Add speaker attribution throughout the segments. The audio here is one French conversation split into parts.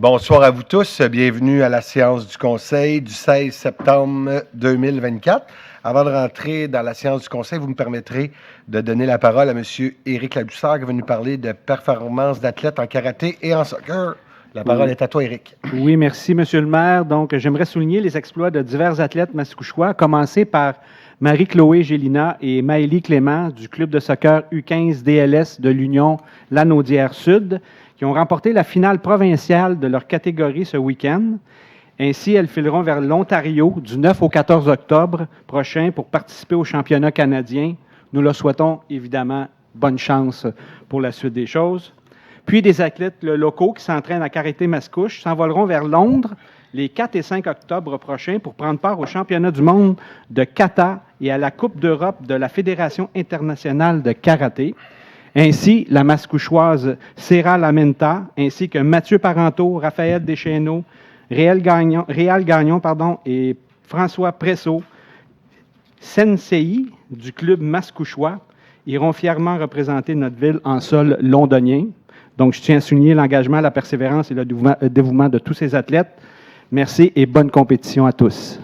Speaker 1: Bonsoir à vous tous. Bienvenue à la séance du Conseil du 16 septembre 2024. Avant de rentrer dans la séance du Conseil, vous me permettrez de donner la parole à M. Éric Ladouceur qui va nous parler de performances d'athlètes en karaté et en soccer. La parole est à toi, Éric.
Speaker 2: Oui, merci, M. le maire. Donc, j'aimerais souligner les exploits de divers athlètes mascouchois, à commencer par Marie-Chloé Gélina et Maëlie Clément du club de soccer U15 DLS de l'Union Lanaudière-Sud, qui ont remporté la finale provinciale de leur catégorie ce week-end. Ainsi, elles fileront vers l'Ontario du 9 au 14 octobre prochain pour participer au championnat canadien. Nous leur souhaitons évidemment bonne chance pour la suite des choses. Puis des athlètes locaux qui s'entraînent à karaté mascouche s'envoleront vers Londres les 4 et 5 octobre prochains pour prendre part au championnat du monde de kata et à la Coupe d'Europe de la Fédération internationale de karaté. Ainsi, la mascouchoise Serra Lamenta, ainsi que Mathieu Parenteau, Raphaël Deschêneaux, Réal Gagnon et François Presso, Sensei du club mascouchois, iront fièrement représenter notre ville en sol londonien. Donc, je tiens à souligner l'engagement, la persévérance et le dévouement de tous ces athlètes. Merci et bonne compétition à tous.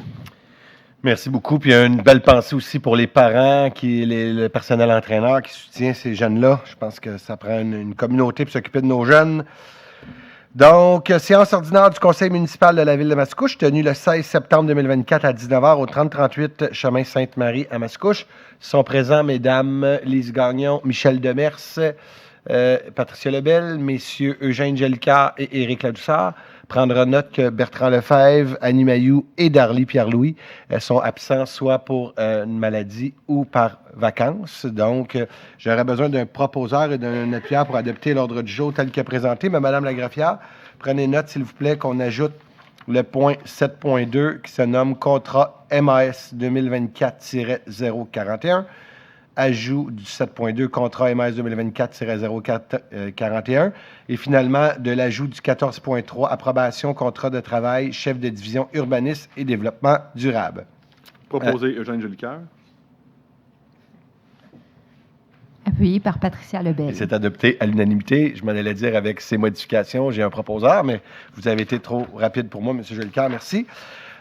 Speaker 1: Merci beaucoup. Puis une belle pensée aussi pour les parents, le personnel entraîneur qui soutient ces jeunes-là. Je pense que ça prend une communauté pour s'occuper de nos jeunes. Donc, séance ordinaire du Conseil municipal de la ville de Mascouche, tenue le 16 septembre 2024 à 19h au 3038 chemin Sainte-Marie à Mascouche. Sont présents Mesdames Lise Gagnon, Michel Demers, Patricia Lebel, Messieurs Eugène Jellicard et Éric Ladouceur. Prendra note que Bertrand Lefebvre, Annie Mailloux et Darly Pierre-Louis sont absents soit pour une maladie ou par vacances. Donc, j'aurais besoin d'un proposeur et d'un appuyeur pour adopter l'ordre du jour tel que présenté. Mais Mme la greffière, prenez note, s'il vous plaît, qu'on ajoute le point 7.2 qui se nomme Contrat MAS 2024-041. Ajout du 7.2, contrat MS 2024-0441. Et finalement, de l'ajout du 14.3, approbation contrat de travail, chef de division urbanisme et développement durable.
Speaker 3: Proposé Eugène Jellicard.
Speaker 4: Appuyé par Patricia Lebel.
Speaker 1: C'est adopté à l'unanimité. Je m'en allais dire avec ces modifications, j'ai un proposeur, mais vous avez été trop rapide pour moi, M. Jellicard. Merci.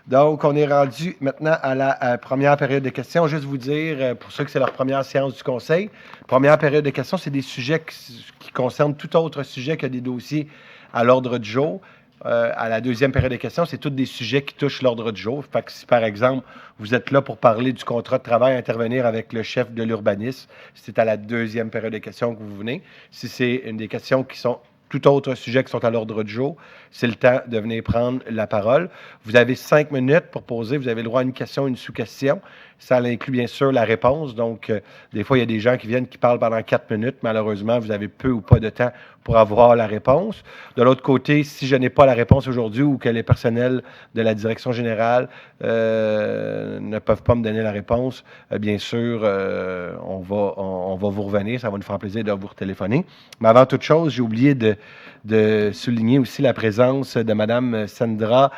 Speaker 1: Donc, on est rendu maintenant à la première période de questions. Juste vous dire, pour ceux que c'est leur première séance du Conseil, première période de questions, c'est des sujets qui concernent tout autre sujet que des dossiers à l'ordre du jour. À la deuxième période de questions, c'est tous des sujets qui touchent l'ordre du jour. Fait que si, par exemple, vous êtes là pour parler du contrat de travail, intervenir avec le chef de l'urbanisme, c'est à la deuxième période de questions que vous venez. Si c'est une des questions qui sont tout autre sujet qui sont à l'ordre du jour, c'est le temps de venir prendre la parole. Vous avez 5 minutes pour poser. Vous avez le droit à une question, une sous-question. Ça inclut bien sûr la réponse. Donc, des fois, il y a des gens qui viennent qui parlent pendant 4 minutes. Malheureusement, vous avez peu ou pas de temps pour avoir la réponse. De l'autre côté, si je n'ai pas la réponse aujourd'hui ou que les personnels de la direction générale ne peuvent pas me donner la réponse, bien sûr, on va vous revenir. Ça va nous faire plaisir de vous retéléphoner. Mais avant toute chose, j'ai oublié de souligner aussi la présence de Mme Sandra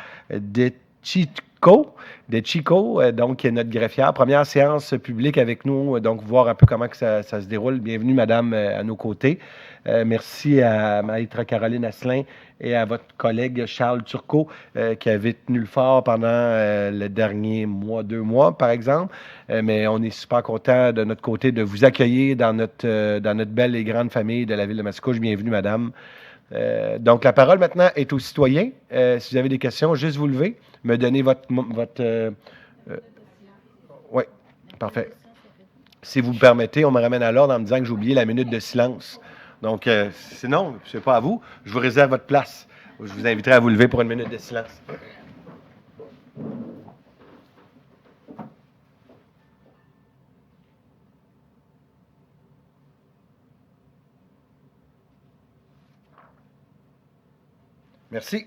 Speaker 1: Chico, donc qui est notre greffière. Première séance publique avec nous, donc voir un peu comment que ça se déroule. Bienvenue, Madame, à nos côtés. Merci à Maître Caroline Asselin et à votre collègue Charles Turcot qui avait tenu le fort pendant le dernier mois, 2 mois, par exemple. Mais on est super content de notre côté de vous accueillir dans notre belle et grande famille de la ville de Mascouche. Bienvenue, Madame. Donc, la parole maintenant est aux citoyens. Si vous avez des questions, juste vous lever, me donner votre oui, parfait. Si vous me permettez, on me ramène à l'ordre en me disant que j'ai oublié la minute de silence. Donc, sinon, ce n'est pas à vous. Je vous réserve votre place. Je vous inviterai à vous lever pour une minute de silence. Merci.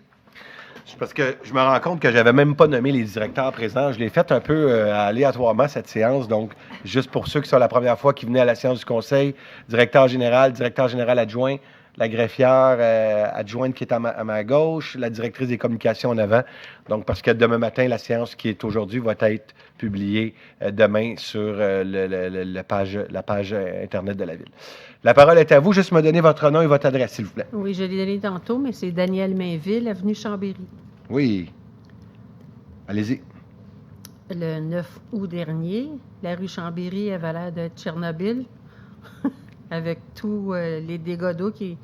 Speaker 1: Parce que je me rends compte que je n'avais même pas nommé les directeurs présents. Je l'ai fait un peu aléatoirement, cette séance. Donc, juste pour ceux qui sont la première fois qui venaient à la séance du Conseil, directeur général adjoint, la greffière adjointe qui est à ma gauche, la directrice des communications en avant. Donc, parce que demain matin, la séance qui est aujourd'hui va être publiée demain sur la page Internet de la Ville. La parole est à vous. Juste me donner votre nom et votre adresse, s'il vous plaît.
Speaker 5: Oui, je l'ai donné tantôt, mais c'est Daniel Mainville, avenue Chambéry.
Speaker 1: Oui. Allez-y.
Speaker 5: Le 9 août dernier, la rue Chambéry avait l'air de Tchernobyl, avec tous les dégâts d'eau qui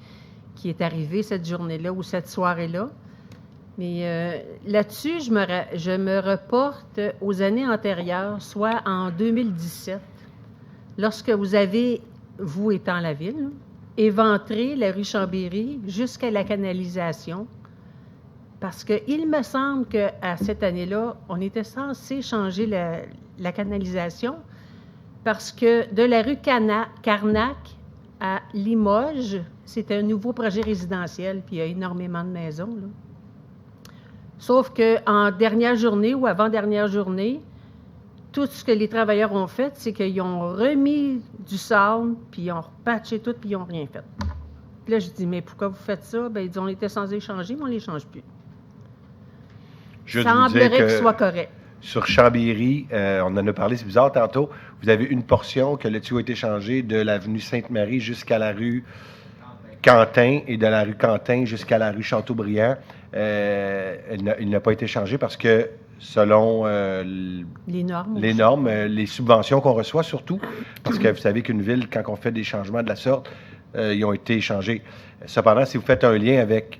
Speaker 5: est arrivé cette journée-là ou cette soirée-là. Mais là-dessus, je me reporte aux années antérieures, soit en 2017, lorsque vous avez, vous étant la ville, éventré la rue Chambéry jusqu'à la canalisation. Parce qu'il me semble qu'à cette année-là, on était censé changer la canalisation parce que de la rue Carnac à Limoges, c'était un nouveau projet résidentiel, puis il y a énormément de maisons, là. Sauf qu'en dernière journée ou avant-dernière journée, tout ce que les travailleurs ont fait, c'est qu'ils ont remis du sable, puis ils ont repatché tout, puis ils n'ont rien fait. Puis là, je dis, mais pourquoi vous faites ça? Bien, ils disent, on était censé changer, mais on ne les change plus.
Speaker 1: Juste
Speaker 5: Semblerait qu'il soit correct.
Speaker 1: Sur Chambéry, on en a parlé, c'est bizarre tantôt, vous avez une portion que le tuyau a été changé de l'avenue Sainte-Marie jusqu'à la rue Quentin et de la rue Quentin jusqu'à la rue Chateaubriand. Il n'a pas été changé parce que selon
Speaker 5: les normes,
Speaker 1: les subventions qu'on reçoit surtout, parce que vous savez qu'une ville, quand on fait des changements de la sorte, ils ont été changés. Cependant, si vous faites un lien avec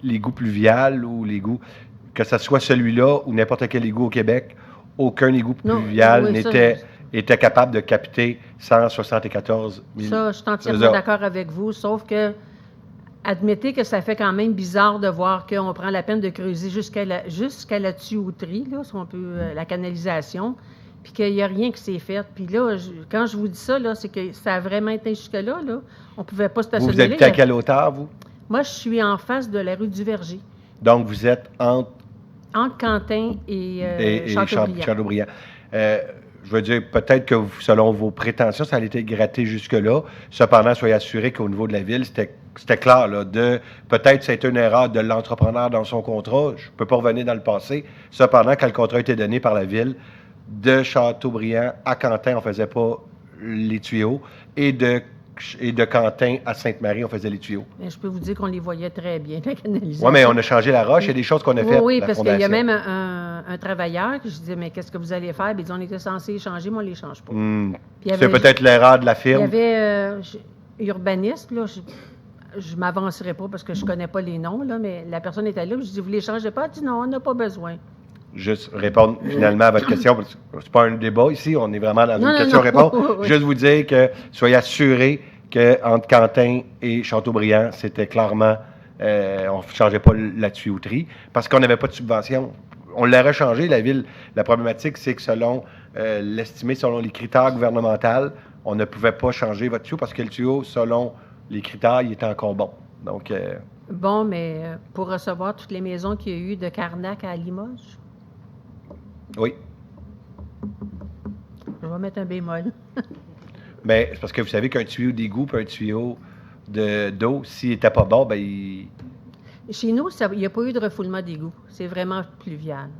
Speaker 1: l'égout pluvial ou l'égout, que ce soit celui-là ou n'importe quel égout au Québec, aucun égout pluvial était capable de capter 174 000.
Speaker 5: Ça, je suis entièrement d'accord avec vous, sauf que admettez que ça fait quand même bizarre de voir qu'on prend la peine de creuser jusqu'à la tuyauterie, là, si on peut, la canalisation, puis qu'il n'y a rien qui s'est fait. Puis là, quand je vous dis ça, là, c'est que ça a vraiment été jusque-là. Là. On ne pouvait pas stationner.
Speaker 1: Vous habitez à quelle hauteur, vous?
Speaker 5: Moi, je suis en face de la rue du Verger.
Speaker 1: Donc, vous êtes entre
Speaker 5: Quentin et
Speaker 1: Chateaubriand. Je veux dire, peut-être que selon vos prétentions, ça a été gratté jusque-là. Cependant, soyez assurés qu'au niveau de la ville, c'était clair. Là, peut-être que c'était une erreur de l'entrepreneur dans son contrat. Je ne peux pas revenir dans le passé. Cependant, quand le contrat a été donné par la ville, de Chateaubriand à Quentin, on ne faisait pas les tuyaux. Et de Quentin à Sainte-Marie, on faisait les tuyaux.
Speaker 5: Mais je peux vous dire qu'on les voyait très bien, la canalisation.
Speaker 1: Oui, mais on a changé la roche. Il y a des choses qu'on a faites.
Speaker 5: Oui, parce qu'il y a même un travailleur que je disais, mais qu'est-ce que vous allez faire? Puis il dit, on était censé changer, mais on ne les change pas.
Speaker 1: C'est peut-être l'erreur de la firme.
Speaker 5: Il y avait urbaniste, là, je ne m'avancerai pas parce que je ne connais pas les noms, là, mais la personne était là. Je dis, vous ne les changez pas? Elle dit, non, on n'a pas besoin.
Speaker 1: Juste répondre finalement à votre question, parce que c'est pas un débat ici, on est vraiment dans une question-réponse. Juste vous dire que soyez assurés qu'entre Quentin et Chateaubriand, c'était clairement, on ne changeait pas la tuyauterie, parce qu'on n'avait pas de subvention. On l'aurait changé, la ville. La problématique, c'est que selon l'estimé, selon les critères gouvernementaux, on ne pouvait pas changer votre tuyau, parce que le tuyau, selon les critères, il était encore bon. Donc,
Speaker 5: bon, mais pour recevoir toutes les maisons qu'il y a eu de Carnac à Limoges?
Speaker 1: Oui.
Speaker 5: Je vais mettre un bémol.
Speaker 1: Mais c'est parce que vous savez qu'un tuyau d'égout et un tuyau d'eau, s'il n'était pas bon, ben
Speaker 5: Chez nous, il n'y a pas eu de refoulement d'égout. C'est vraiment pluvial.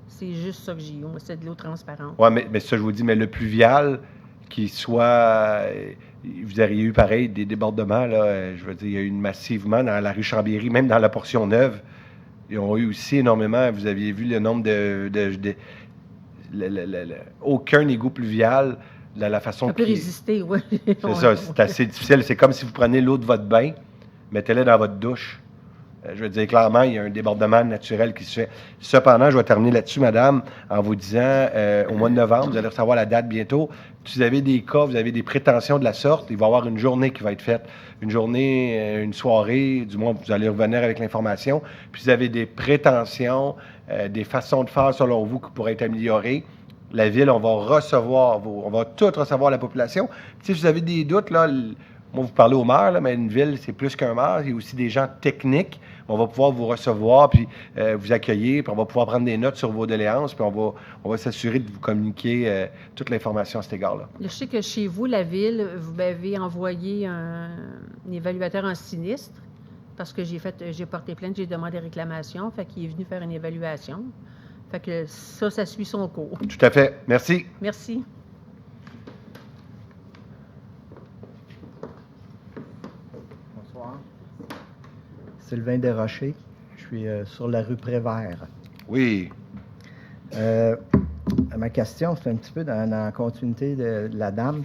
Speaker 5: C'est juste ça que j'ai eu. C'est de l'eau transparente.
Speaker 1: Oui, mais ça, je vous dis, mais le pluvial, qu'il soit... vous auriez eu pareil, des débordements, là. Je veux dire, il y a eu massivement dans la rue Chambéry, même dans la portion neuve. Ils ont eu aussi énormément, vous aviez vu le nombre aucun égout pluvial, la façon...
Speaker 5: Ça peut résister, oui.
Speaker 1: C'est ça, c'est assez difficile. C'est comme si vous prenez l'eau de votre bain, mettez-la dans votre douche. Je veux dire, clairement, il y a un débordement naturel qui se fait. Cependant, je vais terminer là-dessus, madame, en vous disant, au mois de novembre, vous allez recevoir la date bientôt. Si vous avez des cas, vous avez des prétentions de la sorte, il va y avoir une journée qui va être faite. Une journée, une soirée, du moins, vous allez revenir avec l'information. Puis, vous avez des prétentions, des façons de faire, selon vous, qui pourraient être améliorées. La ville, on va tout recevoir la population. Puis, si vous avez des doutes, là, moi, vous parlez au maire, là, mais une ville, c'est plus qu'un maire. Il y a aussi des gens techniques. On va pouvoir vous recevoir, puis vous accueillir, puis on va pouvoir prendre des notes sur vos doléances, puis on va s'assurer de vous communiquer toute l'information à cet égard-là.
Speaker 5: Je sais que chez vous, la ville, vous m'avez envoyé un évaluateur en sinistre parce que j'ai porté plainte, j'ai demandé réclamation, fait qu'il est venu faire une évaluation. Fait que ça suit son cours.
Speaker 1: Tout à fait. Merci.
Speaker 5: Merci.
Speaker 6: Bonsoir. Sylvain Desrochers. Je suis sur la rue Prévert.
Speaker 1: Oui.
Speaker 6: Ma question, c'est un petit peu dans la continuité de la dame.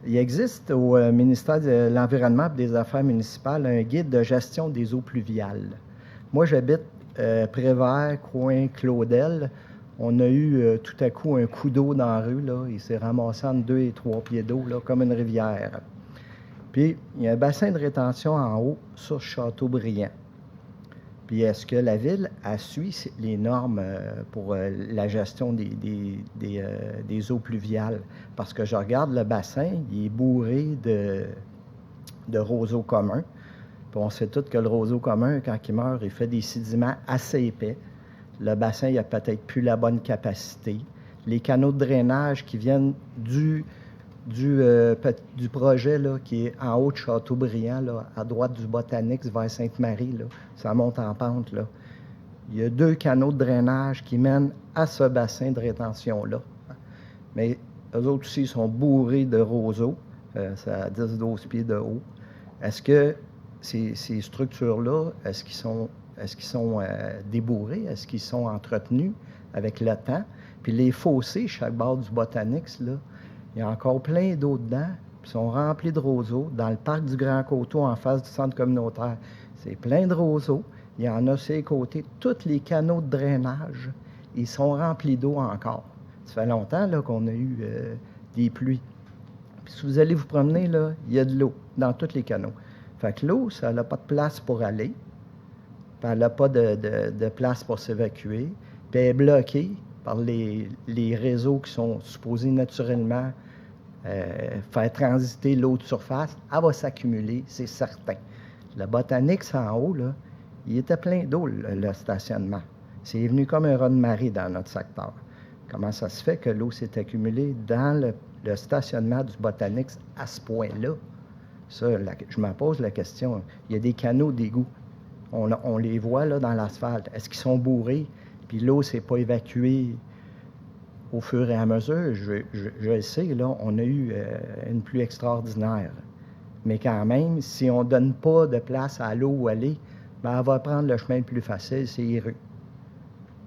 Speaker 6: Il existe au ministère de l'Environnement et des Affaires municipales un guide de gestion des eaux pluviales. Moi, j'habite Prévert, coin Claudel. On a eu tout à coup un coup d'eau dans la rue. Là. Il s'est ramassé entre 2 et 3 pieds d'eau, là, comme une rivière. Puis, il y a un bassin de rétention en haut sur Châteaubriand. Puis, est-ce que la ville a suivi les normes pour la gestion des eaux pluviales? Parce que je regarde le bassin, il est bourré de roseaux communs. Puis, on sait tous que le roseau commun, quand il meurt, il fait des sédiments assez épais. Le bassin, il n'a peut-être plus la bonne capacité. Les canaux de drainage qui viennent du projet là, qui est en haut de Châteaubriand, là, à droite du Botanix vers Sainte-Marie, là, ça monte en pente. Là. Il y a 2 canaux de drainage qui mènent à ce bassin de rétention-là. Mais eux autres aussi sont bourrés de roseaux, ça a 10-12 pieds de haut. Est-ce que ces structures-là, est-ce qu'ils sont débourrés? Est-ce qu'ils sont entretenus avec le temps? Puis les fossés, chaque bord du Botanix, là, il y a encore plein d'eau dedans, puis ils sont remplis de roseaux. Dans le parc du Grand Coteau, en face du centre communautaire, c'est plein de roseaux. Il y en a sur les côtés. Tous les canaux de drainage, ils sont remplis d'eau encore. Ça fait longtemps là, qu'on a eu des pluies. Puis si vous allez vous promener, là, il y a de l'eau dans tous les canaux. Fait que l'eau, ça n'a pas de place pour aller. Puis elle n'a pas de place pour s'évacuer. Puis elle est bloquée par les réseaux qui sont supposés naturellement faire transiter l'eau de surface. Elle va s'accumuler, c'est certain. Le Botanix en haut, là, il était plein d'eau, le stationnement. C'est venu comme un raz-de-marée dans notre secteur. Comment ça se fait que l'eau s'est accumulée dans le stationnement du Botanix à ce point-là? Ça, je me pose la question. Il y a des canaux d'égout. On les voit là, dans l'asphalte. Est-ce qu'ils sont bourrés? Puis l'eau ne s'est pas évacuée au fur et à mesure. Je le sais, là, on a eu une pluie extraordinaire. Mais quand même, si on ne donne pas de place à l'eau où aller, ben, elle va prendre le chemin le plus facile, c'est les rues.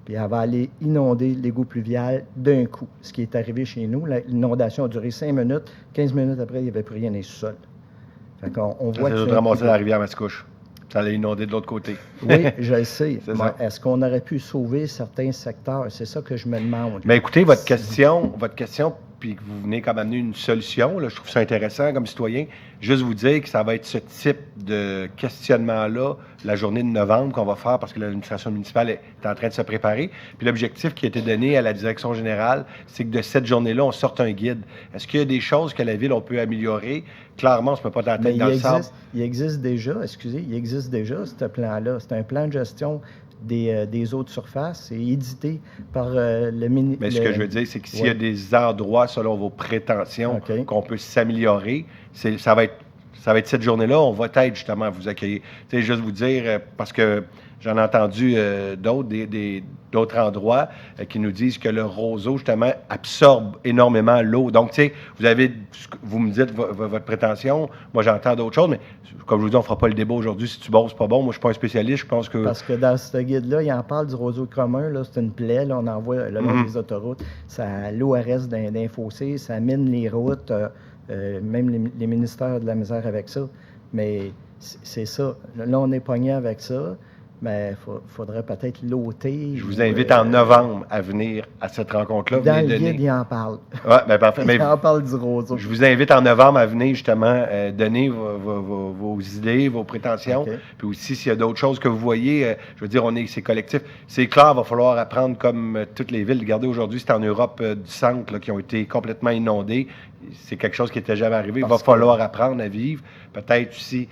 Speaker 6: Puis elle va aller inonder l'égout pluvial d'un coup. Ce qui est arrivé chez nous, l'inondation a duré 5 minutes. 15 minutes après, il n'y avait plus rien dans les sous-sols. Fait qu'on voit que
Speaker 1: c'est ramasser la rivière Mascouche. Ça allait inonder de l'autre côté.
Speaker 6: Oui, je le sais.
Speaker 1: C'est
Speaker 6: est-ce qu'on aurait pu sauver certains secteurs? C'est ça que je me demande.
Speaker 1: Mais écoutez, votre question, puis que vous venez comme amener une solution, là, je trouve ça intéressant comme citoyen. Juste vous dire que ça va être ce type de questionnement-là la journée de novembre qu'on va faire parce que l'administration municipale est en train de se préparer. Puis l'objectif qui a été donné à la direction générale, c'est que de cette journée-là, on sorte un guide. Est-ce qu'il y a des choses que la ville, on peut améliorer? Clairement, on ne se peut pas la tête dans le sable.
Speaker 6: Il existe déjà, ce plan-là. C'est un plan de gestion des eaux de surface. C'est édité par le ministère.
Speaker 1: Mais ce que je veux dire, c'est que s'il y a des endroits, selon vos prétentions, qu'on peut s'améliorer, ça va être cette journée-là, on va être justement à vous accueillir. Tu sais, juste vous dire, parce que j'en ai entendu d'autres endroits qui nous disent que le roseau, justement, absorbe énormément l'eau. Donc, tu sais, vous me dites votre prétention, moi j'entends d'autres choses, mais comme je vous dis, on ne fera pas le débat aujourd'hui. Si tu bosses, c'est pas bon. Moi, je ne suis pas un spécialiste, je pense que...
Speaker 6: Parce que dans ce guide-là, il en parle du roseau commun, là, c'est une plaie, là, on envoie le long des autoroutes, l'eau reste d'un fossé, ça mine les routes, même les ministères de la misère avec ça. Mais c'est ça. Là, on est pogné avec ça. Mais il faudrait peut-être l'ôter.
Speaker 1: Je vous invite en novembre à venir à cette rencontre-là.
Speaker 6: Dans le guide, il en parle.
Speaker 1: Oui, bien parfait.
Speaker 6: Il en parle du roseau.
Speaker 1: Je vous invite en novembre à venir justement donner vos idées, vos prétentions. Okay. Puis aussi, s'il y a d'autres choses que vous voyez, je veux dire, c'est collectif. C'est clair, il va falloir apprendre comme toutes les villes. Regardez, aujourd'hui, c'est en Europe du centre là, qui ont été complètement inondées. c'est quelque chose qui n'était jamais arrivé. Il va falloir apprendre à vivre. Peut-être aussi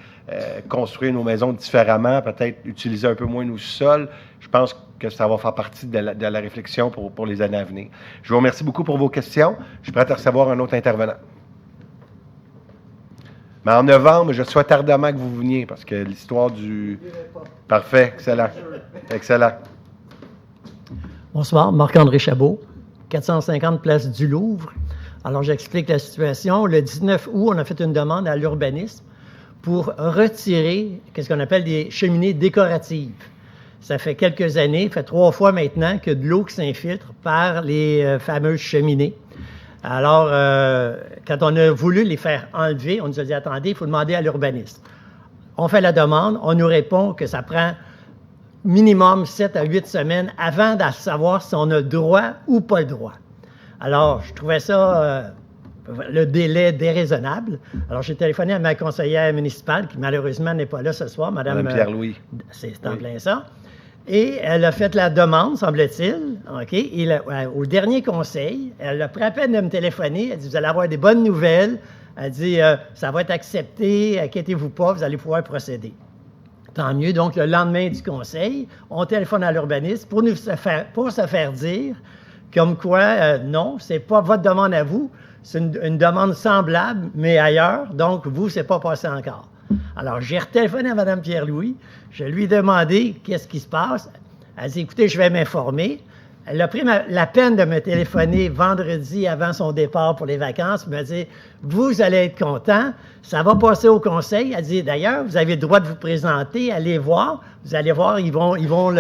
Speaker 1: construire nos maisons différemment, peut-être utiliser un peu moins nos sols. Je pense que ça va faire partie de la réflexion pour les années à venir. Je vous remercie beaucoup pour vos questions. Je suis prêt à recevoir un autre intervenant. Mais en novembre, je souhaite ardemment que vous veniez parce que l'histoire du... Parfait, excellent. Excellent.
Speaker 7: Bonsoir, Marc-André Chabot, 450 place du Louvre. Alors, j'explique la situation. Le 19 août, on a fait une demande à l'urbanisme pour retirer ce qu'on appelle des cheminées décoratives. Ça fait quelques années, ça fait 3 fois maintenant que de l'eau qui s'infiltre par les fameuses cheminées. Alors, quand on a voulu les faire enlever, on nous a dit, attendez, il faut demander à l'urbanisme. On fait la demande, on nous répond que ça prend minimum 7 à 8 semaines avant de savoir si on a le droit ou pas le droit. Alors, je trouvais ça, le délai déraisonnable. Alors, j'ai téléphoné à ma conseillère municipale, qui malheureusement n'est pas là ce soir, Madame
Speaker 1: Pierre-Louis.
Speaker 7: C'est en plein ça. Et elle a fait la demande, semble-t-il, OK? Et au dernier conseil, elle a pris à peine de me téléphoner. Elle dit, vous allez avoir des bonnes nouvelles. Elle dit, ça va être accepté, inquiétez-vous pas, vous allez pouvoir procéder. Tant mieux. Donc, le lendemain du conseil, on téléphone à l'urbanisme pour se faire dire comme quoi, non, c'est pas votre demande à vous, c'est une demande semblable, mais ailleurs. Donc, vous, c'est pas passé encore. Alors, j'ai retéléphoné à Mme Pierre-Louis. Je lui ai demandé qu'est-ce qui se passe. Elle a dit, écoutez, je vais m'informer. Elle a pris la peine de me téléphoner vendredi avant son départ pour les vacances. Elle m'a dit, vous allez être content, ça va passer au conseil. Elle dit, d'ailleurs, vous avez le droit de vous présenter, allez voir. Vous allez voir, ils vont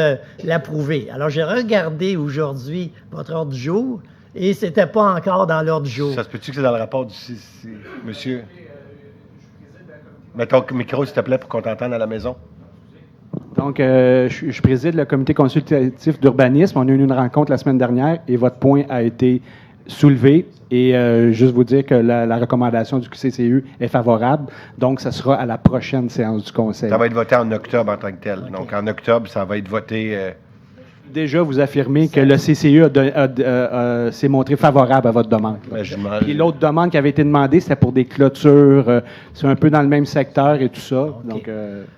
Speaker 7: l'approuver. Alors, j'ai regardé aujourd'hui votre ordre du jour et c'était pas encore dans l'ordre du jour.
Speaker 1: Ça se peut-tu que c'est dans le rapport du monsieur? Mets ton micro, s'il te plaît, pour qu'on t'entende à la maison.
Speaker 2: Donc, je préside le comité consultatif d'urbanisme. On a eu une rencontre la semaine dernière et votre point a été soulevé. Et juste vous dire que la recommandation du CCU est favorable. Donc, ça sera à la prochaine séance du conseil.
Speaker 1: Ça va être voté en octobre en tant que tel. Okay. Donc, en octobre, ça va être voté...
Speaker 2: Déjà, vous affirmez que le CCU s'est montré favorable à votre demande. Puis l'autre demande qui avait été demandée, c'était pour des clôtures. C'est un peu dans le même secteur et tout ça. Okay. Donc,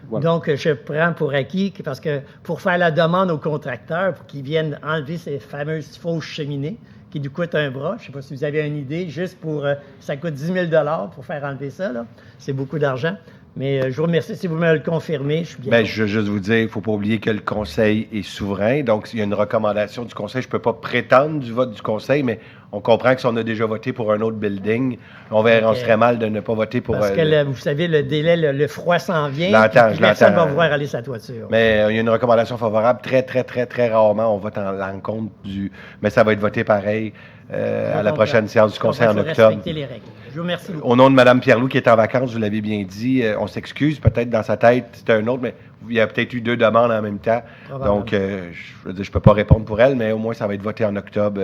Speaker 2: voilà.
Speaker 7: Donc, je prends pour acquis, parce que pour faire la demande aux contracteurs, pour qu'ils viennent enlever ces fameuses fausses cheminées, qui nous coûtent un bras, je ne sais pas si vous avez une idée, juste pour... ça coûte 10 000 $ pour faire enlever ça, là. C'est beaucoup d'argent. Mais je vous remercie si vous me le confirmez. Je suis bien.
Speaker 1: Bien, je veux juste vous dire, il ne faut pas oublier que le Conseil est souverain. Donc, il y a une recommandation du Conseil. Je ne peux pas prétendre du vote du Conseil, mais on comprend que si on a déjà voté pour un autre building, on serait mal de ne pas voter pour...
Speaker 7: Parce que, vous savez, le délai, le froid s'en vient.
Speaker 1: Je l'entends.
Speaker 7: Personne ne va pouvoir aller sa toiture.
Speaker 1: Mais il y a une recommandation favorable. Très, très, très, très rarement, on vote en l'encontre du... Mais ça va être voté pareil à la prochaine séance du Conseil en octobre.
Speaker 7: Respecter les règles. Je vous remercie beaucoup.
Speaker 1: Au nom de Mme Pierre-Louis qui est en vacances, vous l'avez bien dit, on s'excuse. Peut-être dans sa tête, c'était un autre, mais il y a peut-être eu 2 demandes en même temps. Donc, je veux dire, je ne peux pas répondre pour elle, mais au moins, ça va être voté en octobre.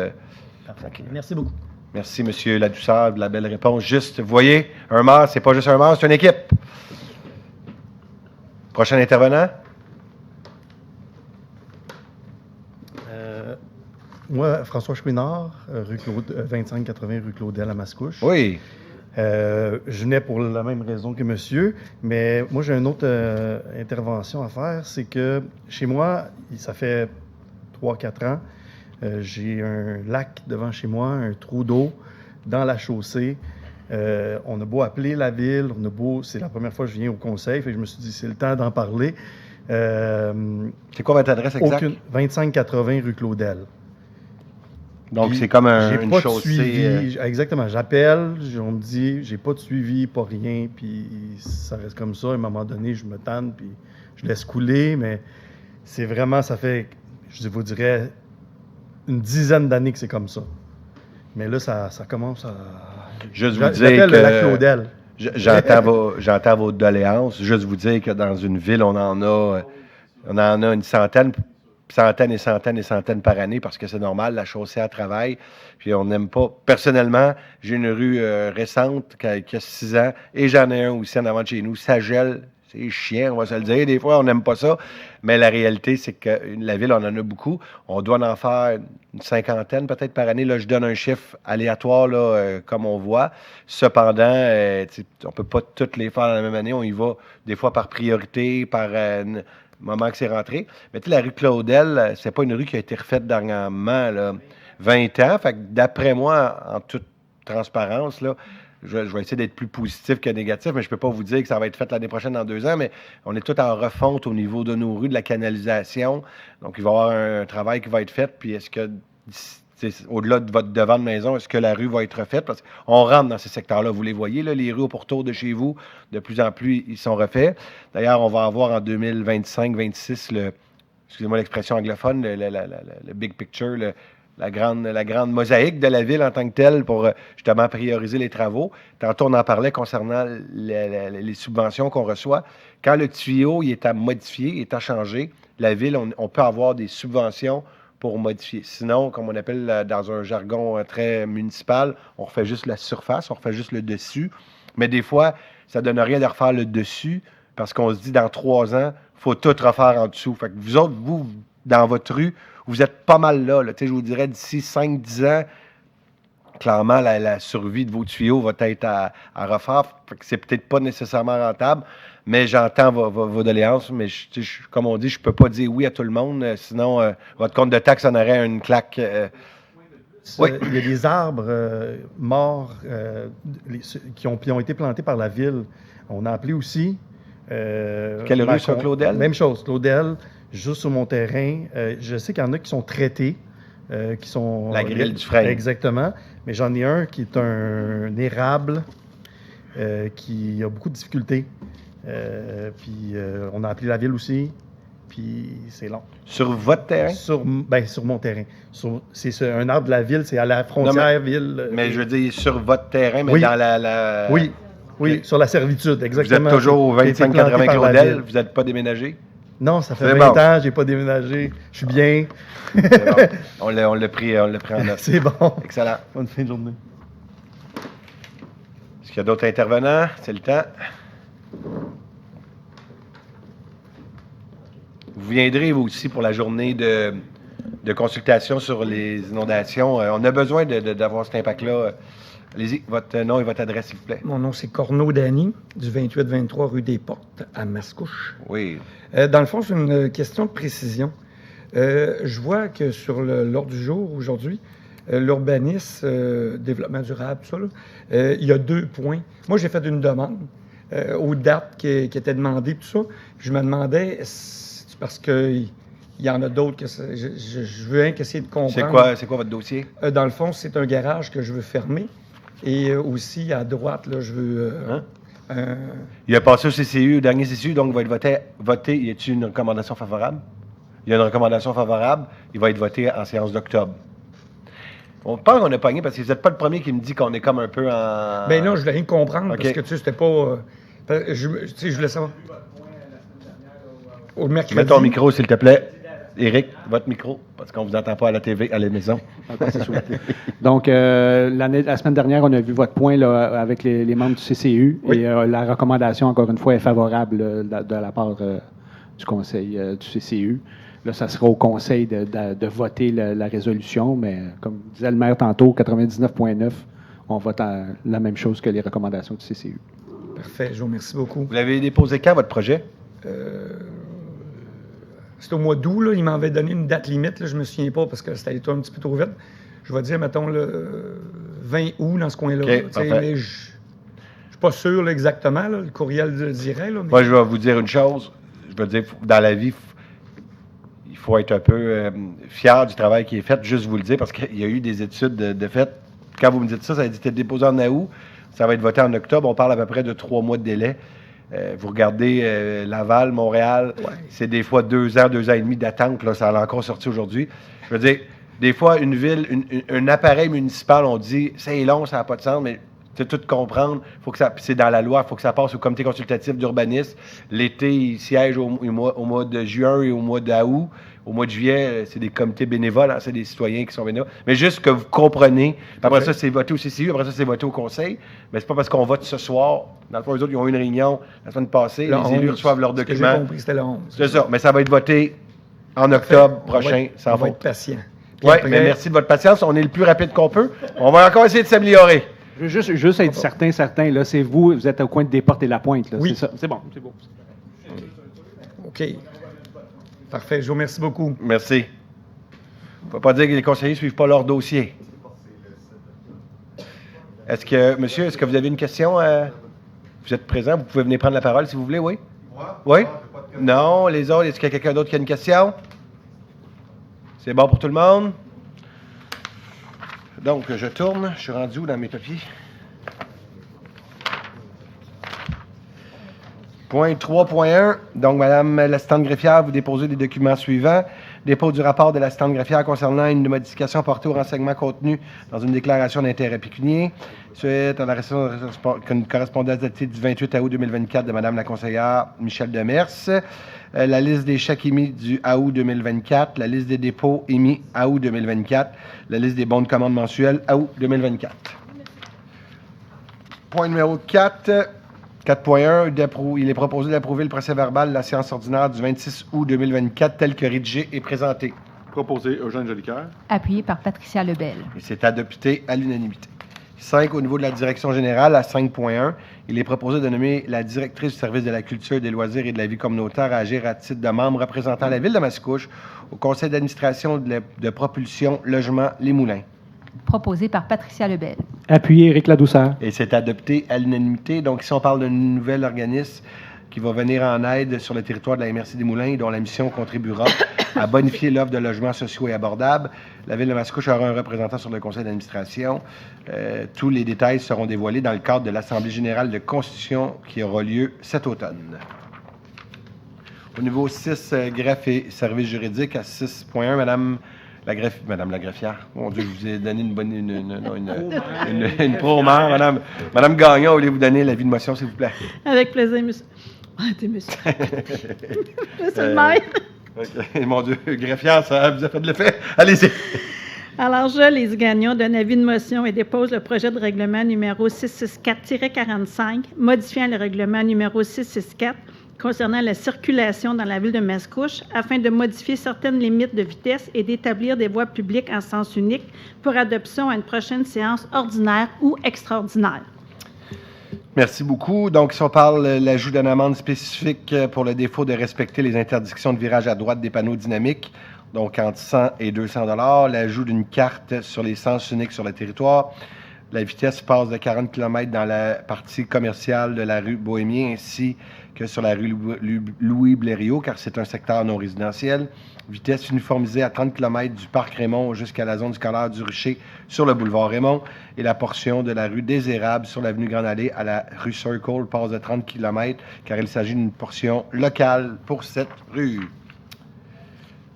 Speaker 7: Parfait. Merci beaucoup.
Speaker 1: Merci, M. Ladouceur, de la belle réponse. Juste, vous voyez, un maire, c'est pas juste un maire, c'est une équipe. Prochain intervenant?
Speaker 3: Moi, François Chouinard, rue 2580 rue Claudel à Mascouche.
Speaker 1: Oui.
Speaker 3: Je venais pour la même raison que monsieur, mais moi, j'ai une autre intervention à faire. C'est que chez moi, ça fait 3-4 ans, j'ai un lac devant chez moi, un trou d'eau dans la chaussée. On a beau appeler la ville, c'est la première fois que je viens au conseil, fait que je me suis dit, c'est le temps d'en parler.
Speaker 1: C'est quoi votre adresse exacte?
Speaker 3: 2580 rue Claudel.
Speaker 1: Donc, c'est comme une
Speaker 3: pas
Speaker 1: chaussée...
Speaker 3: De suivi. Exactement. J'appelle, on me dit, j'ai pas de suivi, pas rien, puis ça reste comme ça. À un moment donné, je me tanne, puis je laisse couler, mais c'est vraiment, ça fait, je vous dirais, une dizaine d'années que c'est comme ça. Mais là, ça commence à...
Speaker 1: Juste vous dire que...
Speaker 3: le lac Claudel.
Speaker 1: J'entends vos doléances. Juste vous dire que dans une ville, on en a une centaines et centaines par année parce que c'est normal, la chaussée à travail. Puis on n'aime pas. Personnellement, j'ai une rue récente qui a 6 ans et j'en ai un aussi en avant de chez nous. Ça gèle C'est chiant, on va se le dire. Des fois, on n'aime pas ça. Mais la réalité, c'est que la ville, on en a beaucoup. On doit en faire une cinquantaine peut-être par année. Là, je donne un chiffre aléatoire, là, comme on voit. Cependant, on ne peut pas toutes les faire dans la même année. On y va des fois par priorité, par moment que c'est rentré. Mais tu sais, la rue Claudel, c'est pas une rue qui a été refaite dernièrement, là, 20 ans. Fait que d'après moi, en toute transparence, là, je vais essayer d'être plus positif que négatif, mais je ne peux pas vous dire que ça va être fait l'année prochaine dans 2 ans, mais on est tout en refonte au niveau de nos rues, de la canalisation. Donc, il va y avoir un travail qui va être fait. Puis, est-ce que, au-delà de votre devant de maison, est-ce que la rue va être refaite? Parce qu'on rentre dans ces secteurs-là. Vous les voyez, là, les rues au pourtour de chez vous, de plus en plus, ils sont refaits. D'ailleurs, on va avoir en 2025-26, excusez-moi l'expression anglophone, le big picture, la grande mosaïque de la ville en tant que telle pour justement prioriser les travaux. Tantôt, on en parlait concernant les subventions qu'on reçoit. Quand le tuyau il est à modifier, il est à changer, la ville, on peut avoir des subventions pour modifier. Sinon, comme on appelle dans un jargon très municipal, on refait juste la surface, on refait juste le dessus. Mais des fois, ça ne donne rien de refaire le dessus parce qu'on se dit dans 3 ans, il faut tout refaire en dessous. Fait que vous autres, vous, dans votre rue, vous êtes pas mal là. Je vous dirais, d'ici 5-10 ans, clairement, la survie de vos tuyaux va être à refaire. Fait que c'est peut-être pas nécessairement rentable, mais j'entends vos doléances. Mais comme on dit, je peux pas dire oui à tout le monde. Sinon, votre compte de taxe en aurait une claque. Oui.
Speaker 3: Il y a des arbres morts qui ont été plantés par la ville. On a appelé aussi.
Speaker 1: Quelle rue sur Claudel?
Speaker 3: Même chose, Claudel. Juste sur mon terrain, je sais qu'il y en a qui sont traités, qui sont...
Speaker 1: La grille du frein.
Speaker 3: Exactement. Mais j'en ai un qui est un érable qui a beaucoup de difficultés. Puis on a appelé la ville aussi, puis c'est long.
Speaker 1: Sur votre terrain?
Speaker 3: Sur mon terrain. C'est un arbre de la ville, c'est à la frontière ville.
Speaker 1: Mais je veux dire, sur votre terrain, mais
Speaker 3: oui.
Speaker 1: Dans la...
Speaker 3: Oui, okay. Sur la servitude, exactement.
Speaker 1: Vous êtes toujours au 2580 Claudel? Vous n'êtes pas déménagé?
Speaker 3: Non, ça fait 20 ans, j'ai pas déménagé. Je suis bien.
Speaker 1: C'est bon. On l'a pris en note.
Speaker 3: C'est bon.
Speaker 1: Excellent.
Speaker 3: Bonne fin de journée.
Speaker 1: Est-ce qu'il y a d'autres intervenants? C'est le temps. Vous viendrez, vous aussi, pour la journée de consultation sur les inondations. On a besoin d'avoir cet impact-là. Allez-y, votre nom et votre adresse, s'il vous plaît.
Speaker 8: Mon nom, c'est Corneau Dany, du 28-23 rue des Portes, à Mascouche.
Speaker 1: Oui.
Speaker 8: Dans le fond, c'est une question de précision. Je vois que sur l'ordre du jour, aujourd'hui, l'urbanisme, développement durable, tout ça, là, il y a 2 points. Moi, j'ai fait une demande aux dates qui étaient demandées, tout ça. Je me demandais, parce qu'il y en a d'autres que je veux essayer de comprendre.
Speaker 1: C'est quoi votre dossier?
Speaker 8: Dans le fond, c'est un garage que je veux fermer. Et aussi, à droite, là, je veux...
Speaker 1: Il a passé au CCU, au dernier CCU, donc il va être voté. Y a-t-il une recommandation favorable? Il y a une recommandation favorable. Il va être voté en séance d'octobre. On pense qu'on a pogné parce que vous n'êtes pas le premier qui me dit qu'on est comme un peu en...
Speaker 8: Ben non, je voulais rien comprendre
Speaker 1: Okay.
Speaker 8: parce que, tu sais, c'était pas... je voulais savoir. Au mercredi.
Speaker 1: Mets ton micro, s'il te plaît. Éric, votre micro, parce qu'on ne vous entend pas à la TV, à la maison.
Speaker 2: Donc, la semaine dernière, on a vu votre point là, avec les membres du CCU.
Speaker 8: Oui.
Speaker 2: Et la recommandation, encore une fois, est favorable de la part du conseil du CCU. Là, ça sera au conseil de voter la résolution, mais comme disait le maire tantôt, 99,9, on vote la même chose que les recommandations du CCU.
Speaker 8: Parfait, je vous remercie beaucoup.
Speaker 1: Vous l'avez déposé quand, votre projet?
Speaker 8: C'était au mois d'août, là, il m'avait donné une date limite, là, je me souviens pas parce que c'était allé un petit peu trop vite. Je vais dire, mettons, le 20 août dans ce coin-là.
Speaker 1: Okay,
Speaker 8: mais je suis pas sûr là, exactement, là, le courriel le dirait. Là, mais...
Speaker 1: Moi, je vais vous dire une chose. Je veux dire, dans la vie, il faut être un peu fier du travail qui est fait, juste vous le dire, parce qu'il y a eu des études de fait. Quand vous me dites ça, ça a été déposé en août, ça va être voté en octobre. On parle à peu près de 3 mois de délai. Vous regardez Laval, Montréal, c'est des fois 2 ans, 2 ans et demi d'attente. Là, ça a encore sorti aujourd'hui. Je veux dire, des fois, une ville, un appareil municipal, on dit c'est long, ça n'a pas de sens, mais Tu sais, tout comprendre. Faut que ça, puis c'est dans la loi, il faut que ça passe au comité consultatif d'urbanisme. L'été, ils siègent au mois de juin et au mois d'août. Au mois de juillet, c'est des comités bénévoles, hein, c'est des citoyens qui sont bénévoles. Mais juste que vous comprenez. Puis après ça, c'est voté au CCU, après ça, c'est voté au conseil. Mais c'est pas parce qu'on vote ce soir. Dans le fond, les autres, ils ont eu une réunion la semaine passée. Les élus reçoivent leurs documents.
Speaker 8: J'ai compris, c'était le 11.
Speaker 1: C'est ça. Mais ça va être voté en octobre prochain, sans
Speaker 8: On va
Speaker 1: faute.
Speaker 8: être patient.
Speaker 1: Oui, mais merci de votre patience. On est le plus rapide qu'on peut. On va encore essayer de s'améliorer.
Speaker 2: Je veux juste être certain, là, c'est vous êtes au coin des Portes et la Pointe, là,
Speaker 8: Oui.
Speaker 2: c'est ça. C'est bon, c'est beau.
Speaker 8: OK. Parfait. Je vous remercie beaucoup.
Speaker 1: Merci. Il ne faut pas dire que les conseillers ne suivent pas leur dossier. Monsieur, est-ce que vous avez une question? Vous êtes présent, vous pouvez venir prendre la parole si vous voulez, oui? Oui? Non, les autres, est-ce qu'il y a quelqu'un d'autre qui a une question? C'est bon pour tout le monde? Donc, je tourne. Je suis rendu où dans mes papiers? Point 3.1. Donc, Madame l'assistante greffière, vous déposez les documents suivants. Dépôt du rapport de l'assistante greffière concernant une modification apportée au renseignement contenu dans une déclaration d'intérêt pécunier. Suite à la réception d'une correspondance datée du 28 août 2024 de Madame la conseillère Michel Demers. La liste des chèques émis du août 2024. La liste des dépôts émis août 2024. La liste des bons de commande mensuels août 2024. Point numéro 4. 4.1, il est proposé d'approuver le procès-verbal de la séance ordinaire du 26 août 2024 tel que rédigé et présenté.
Speaker 9: Proposé Eugène Jolicoeur.
Speaker 4: Appuyé par Patricia Lebel.
Speaker 1: Et c'est adopté à l'unanimité. 5, au niveau de la direction générale, à 5.1, il est proposé de nommer la directrice du service de la culture, des loisirs et de la vie communautaire à agir à titre de membre représentant la ville de Mascouche au conseil d'administration de Propulsion Logement Les Moulins.
Speaker 4: Proposé par Patricia Lebel.
Speaker 2: Appuyé Éric Ladouceur.
Speaker 1: Et c'est adopté à l'unanimité. Donc, ici, on parle d'un nouvel organisme qui va venir en aide sur le territoire de la MRC des Moulins et dont la mission contribuera à bonifier l'offre de logements sociaux et abordables. La ville de Mascouche aura un représentant sur le conseil d'administration. Tous les détails seront dévoilés dans le cadre de l'Assemblée générale de Constitution qui aura lieu cet automne. Au niveau 6, greffe et services juridiques, à 6.1, Madame la greffière. Mon Dieu, je vous ai donné une pro-mère. Madame Gagnon, voulez-vous donner l'avis de motion, s'il vous plaît?
Speaker 10: Avec plaisir, monsieur. Ah, t'es monsieur. Monsieur le maire.
Speaker 1: OK. Mon Dieu, greffière, ça vous a fait de l'effet. Allez-y.
Speaker 10: Alors, je, Lise Gagnon, donne avis de motion et dépose le projet de règlement numéro 664-45, modifiant le règlement numéro 664 concernant la circulation dans la ville de Mascouche afin de modifier certaines limites de vitesse et d'établir des voies publiques en sens unique pour adoption à une prochaine séance ordinaire ou extraordinaire.
Speaker 1: Merci beaucoup. Donc, si on parle de l'ajout d'une amende spécifique pour le défaut de respecter les interdictions de virage à droite des panneaux dynamiques, donc entre 100 et 200 $, l'ajout d'une carte sur les sens uniques sur le territoire. La vitesse passe de 40 km dans la partie commerciale de la rue Bohémien ainsi que sur la rue Louis Blériot, car c'est un secteur non résidentiel. Vitesse uniformisée à 30 km du parc Raymond jusqu'à la zone scolaire du Rucher sur le boulevard Raymond. Et la portion de la rue des Érables sur l'avenue Grande Allée à la rue Circle passe de 30 km, car il s'agit d'une portion locale pour cette rue.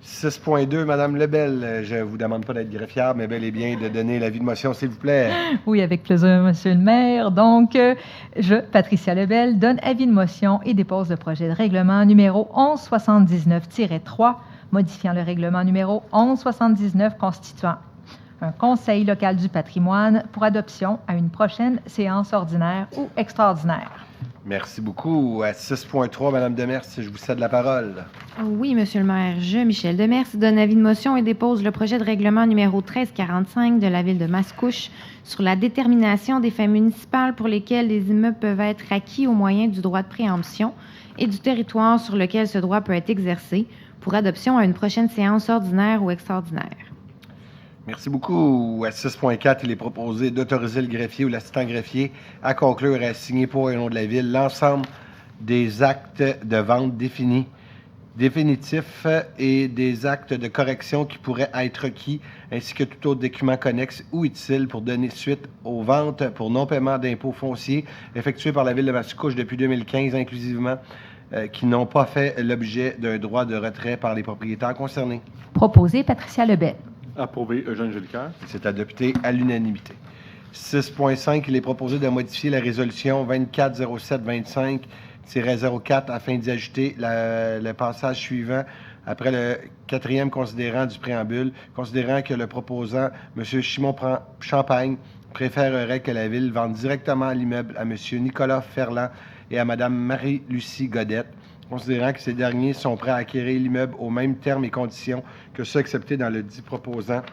Speaker 1: 6.2, Madame Lebel, je ne vous demande pas d'être greffière, mais bel et bien de donner l'avis de motion, s'il vous plaît.
Speaker 4: Oui, avec plaisir, Monsieur le maire. Donc, je, Patricia Lebel, donne avis de motion et dépose le projet de règlement numéro 1179-3, modifiant le règlement numéro 1179 constituant un conseil local du patrimoine pour adoption à une prochaine séance ordinaire ou extraordinaire.
Speaker 1: Merci beaucoup. À 6.3, Madame Demers, je vous cède la parole.
Speaker 11: Oui, Monsieur le maire. Je, Michel Demers, donne avis de motion et dépose le projet de règlement numéro 1345 de la ville de Mascouche sur la détermination des fins municipales pour lesquelles les immeubles peuvent être acquis au moyen du droit de préemption et du territoire sur lequel ce droit peut être exercé pour adoption à une prochaine séance ordinaire ou extraordinaire.
Speaker 1: Merci beaucoup. À 6.4, il est proposé d'autoriser le greffier ou l'assistant greffier à conclure et à signer pour et au nom de la ville l'ensemble des actes de vente définitifs et des actes de correction qui pourraient être requis, ainsi que tout autre document connexe ou utile pour donner suite aux ventes pour non-paiement d'impôts fonciers effectuées par la ville de Mascouche depuis 2015 inclusivement, qui n'ont pas fait l'objet d'un droit de retrait par les propriétaires concernés.
Speaker 4: Proposé Patricia Lebel.
Speaker 9: Approuvé Eugène Jolicoeur.
Speaker 1: C'est adopté à l'unanimité. 6.5, il est proposé de modifier la résolution 240725-04 afin d'y ajouter le passage suivant après le 4e considérant du préambule, considérant que le proposant, M. Simon Champagne, préférerait que la Ville vende directement l'immeuble à M. Nicolas Ferland et à Mme Marie-Lucie Godette, considérant que ces derniers sont prêts à acquérir l'immeuble aux mêmes termes et conditions que ceux acceptés dans le dit proposant.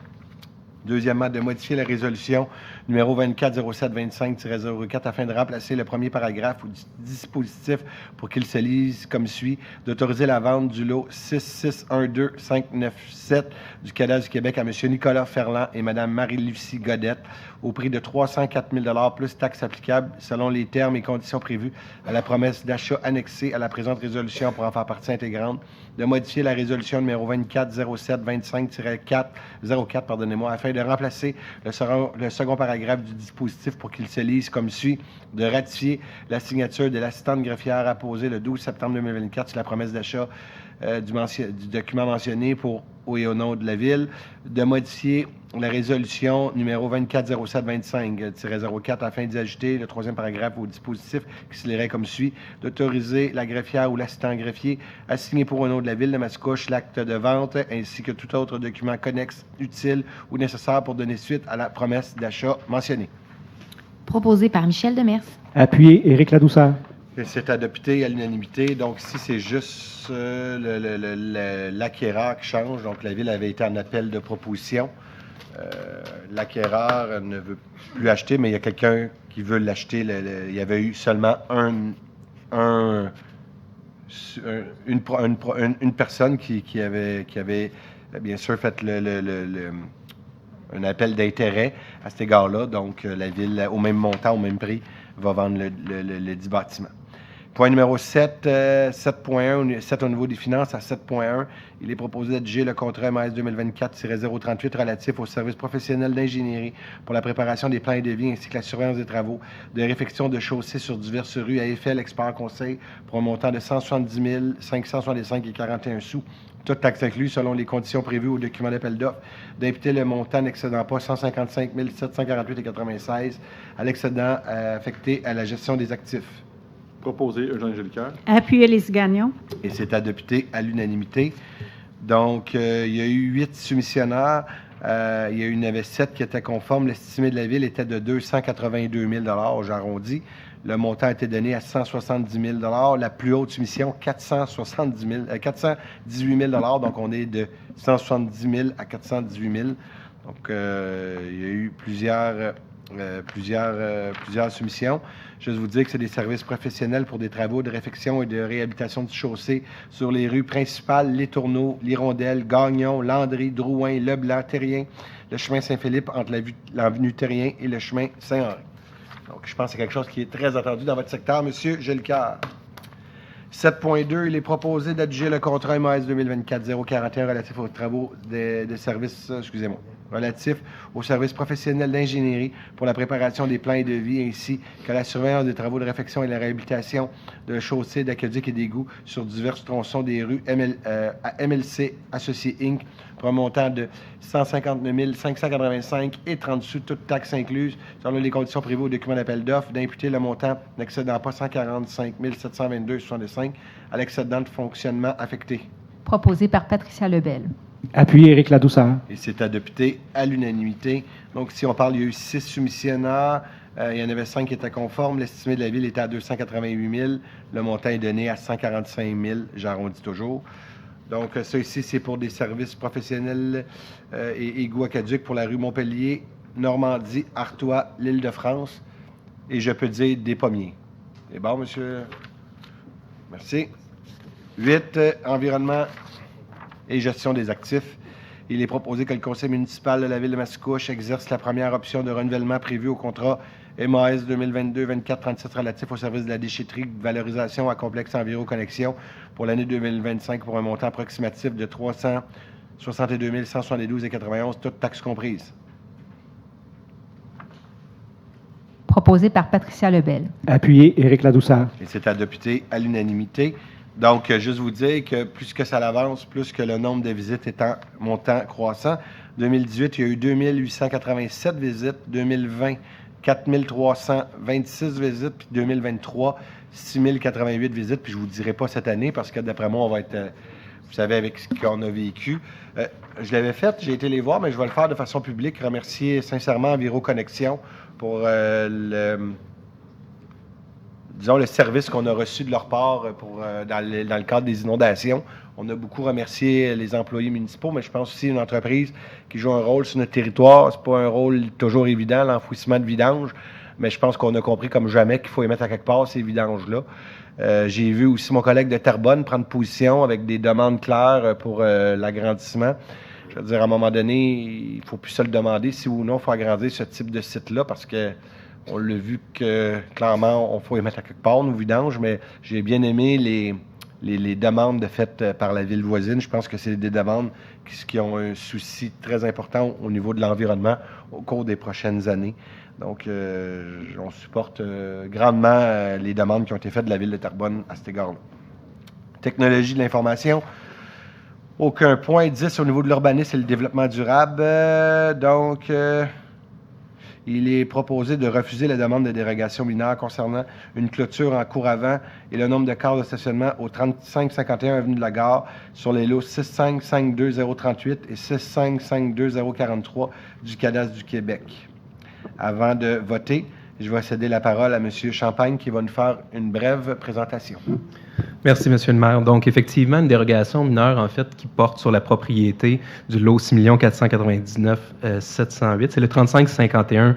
Speaker 1: Deuxièmement, de modifier la résolution numéro 240725-04 afin de remplacer le premier paragraphe ou dispositif pour qu'il se lise comme suit, d'autoriser la vente du lot 6612597 du Cadastre du Québec à M. Nicolas Ferland et Mme Marie-Lucie Godette au prix de 304 000 plus taxes applicables selon les termes et conditions prévus à la promesse d'achat annexée à la présente résolution pour en faire partie intégrante, de modifier la résolution numéro 240725-04 afin de remplacer le second paragraphe du dispositif pour qu'il se lise comme suit, de ratifier la signature de l'assistante greffière apposée le 12 septembre 2024 sur la promesse d'achat du document mentionné pour et au nom de la Ville, de modifier la résolution numéro 240725-04 afin d'y ajouter le troisième paragraphe au dispositif qui se lirait comme suit, d'autoriser la greffière ou l'assistant greffier à signer pour au nom de la Ville de Mascouche l'acte de vente ainsi que tout autre document connexe, utile ou nécessaire pour donner suite à la promesse d'achat mentionnée.
Speaker 11: Proposé par Michel Demers.
Speaker 2: Appuyé, Éric Ladouceur.
Speaker 1: C'est adopté à l'unanimité. Donc, ici, c'est juste l'acquéreur qui change. Donc, la Ville avait été en appel de proposition. L'acquéreur ne veut plus acheter, mais il y a quelqu'un qui veut l'acheter. Il y avait eu seulement une personne qui avait bien sûr fait un appel d'intérêt à cet égard-là. Donc, la Ville, au même montant, au même prix, va vendre le dit bâtiment. Point numéro 7, 7.1, 7 au niveau des finances à 7.1, il est proposé d'adjuger le contrat MS 2024-038 relatif aux services professionnels d'ingénierie pour la préparation des plans et devis ainsi que la surveillance des travaux de réfection de chaussées sur diverses rues à Eiffel Expert Conseil pour un montant de 170 565,41 sous, toute taxe incluse selon les conditions prévues au document d'appel d'offres, d'imputer le montant n'excédant pas 155 748,96 à l'excédent affecté à la gestion des actifs.
Speaker 9: Proposé, Eugène Jolicoeur.
Speaker 10: Appuyé, Lise Gagnon.
Speaker 1: Et c'est adopté à l'unanimité. Donc, il y a eu 8 soumissionnaires. Il y en avait 7 qui étaient conformes. L'estimé de la Ville était de 282 000 j'arrondis. Le montant a été donné à 170 000 La plus haute soumission, 418 000 Donc, on est de 170 000 à 418 000 Donc, il y a eu plusieurs soumissions. Juste vous dire que c'est des services professionnels pour des travaux de réfection et de réhabilitation de chaussées sur les rues principales, Les Tourneaux, l'Hirondelle, Gagnon, Landry, Drouin, Leblanc, Terrien, le chemin Saint-Philippe entre l'avenue Terrien et le chemin Saint-Henri. Donc, je pense que c'est quelque chose qui est très attendu dans votre secteur, M. Jolicoeur. 7.2, il est proposé d'adjuger le contrat MAS 2024-041 relatif aux travaux de services, relatif aux services professionnels d'ingénierie pour la préparation des plans et devis ainsi qu'à la surveillance des travaux de réfection et la réhabilitation de chaussées, d'aqueducs et d'égouts sur divers tronçons des rues à MLC Associés Inc. pour un montant de 159 585 et 30 sous, toutes taxes incluses, selon les conditions prévues au document d'appel d'offres, d'imputer le montant n'excédant pas 145 722,65 à l'excédent de fonctionnement affecté.
Speaker 4: Proposé par Patricia Lebel.
Speaker 2: Appuyé, Éric Ladouceur.
Speaker 1: Et c'est adopté à l'unanimité. Donc, si on parle, il y a eu 6 soumissionnaires. Il y en avait 5 qui étaient conformes. L'estimé de la Ville était à 288 000 Le montant est donné à 145 000 j'arrondis toujours. Donc, ça ici, c'est pour des services professionnels et égouts aqueducs pour la rue Montpellier, Normandie, Artois, l'Île-de-France. Et je peux dire des pommiers. C'est bon, monsieur? Merci. 8, environnement et gestion des actifs. Il est proposé que le conseil municipal de la Ville de Mascouche exerce la première option de renouvellement prévue au contrat MAS 2022-2437 relatif au service de la déchetterie de valorisation à complexe Enviro Connexion pour l'année 2025 pour un montant approximatif de 362 172,91 toutes taxes comprises.
Speaker 4: Proposé par Patricia Lebel.
Speaker 2: Appuyé, Éric Ladouceur.
Speaker 1: Et c'est adopté à l'unanimité. Donc, juste vous dire que plus que ça avance, plus que le nombre de visites est en montant croissant. 2018, il y a eu 2887 visites. 2020, 4 326 visites, puis 2023, 6 088 visites, puis je ne vous dirai pas cette année, parce que d'après moi, on va être, vous savez, avec ce qu'on a vécu. Je l'avais fait, j'ai été les voir, mais je vais le faire de façon publique, remercier sincèrement Enviro Connexion pour le service qu'on a reçu de leur part dans le cadre des inondations. On a beaucoup remercié les employés municipaux, mais je pense aussi une entreprise qui joue un rôle sur notre territoire. C'est pas un rôle toujours évident, l'enfouissement de vidanges, mais je pense qu'on a compris comme jamais qu'il faut les mettre à quelque part, ces vidanges-là. J'ai vu aussi mon collègue de Terrebonne prendre position avec des demandes claires pour l'agrandissement. Je veux dire, à un moment donné, il ne faut plus se le demander si ou non il faut agrandir ce type de site-là, parce que on l'a vu que, clairement, il faut les mettre à quelque part, nos vidanges, mais j'ai bien aimé les demandes faites par la ville voisine. Je pense que c'est des demandes qui ont un souci très important au niveau de l'environnement au cours des prochaines années. Donc, on supporte grandement les demandes qui ont été faites de la ville de Terrebonne à cet égard-là. Technologie de l'information. Aucun point. 10 au niveau de l'urbanisme et le développement durable. Il est proposé de refuser la demande de dérogation mineure concernant une clôture en cours avant et le nombre de cars de stationnement au 3551 avenue de la Gare sur les lots 6552038 et 6552043 du Cadastre du Québec. Avant de voter, je vais céder la parole à M. Champagne qui va nous faire une brève présentation.
Speaker 12: Merci, M. le maire. Donc, effectivement, une dérogation mineure, en fait, qui porte sur la propriété du lot 6 499 708. C'est le 3551.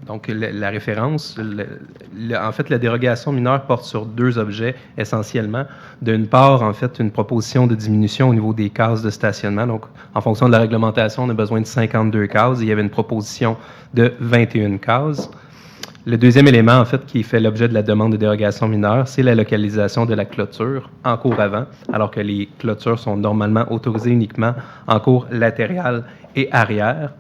Speaker 12: Donc, la référence, en fait, la dérogation mineure porte sur deux objets essentiellement. D'une part, en fait, une proposition de diminution au niveau des cases de stationnement. Donc, en fonction de la réglementation, on a besoin de 52 cases. Il y avait une proposition de 21 cases. Le deuxième élément, en fait, qui fait l'objet de la demande de dérogation mineure, c'est la localisation de la clôture en cours avant, alors que les clôtures sont normalement autorisées uniquement en cours latéral et arrière.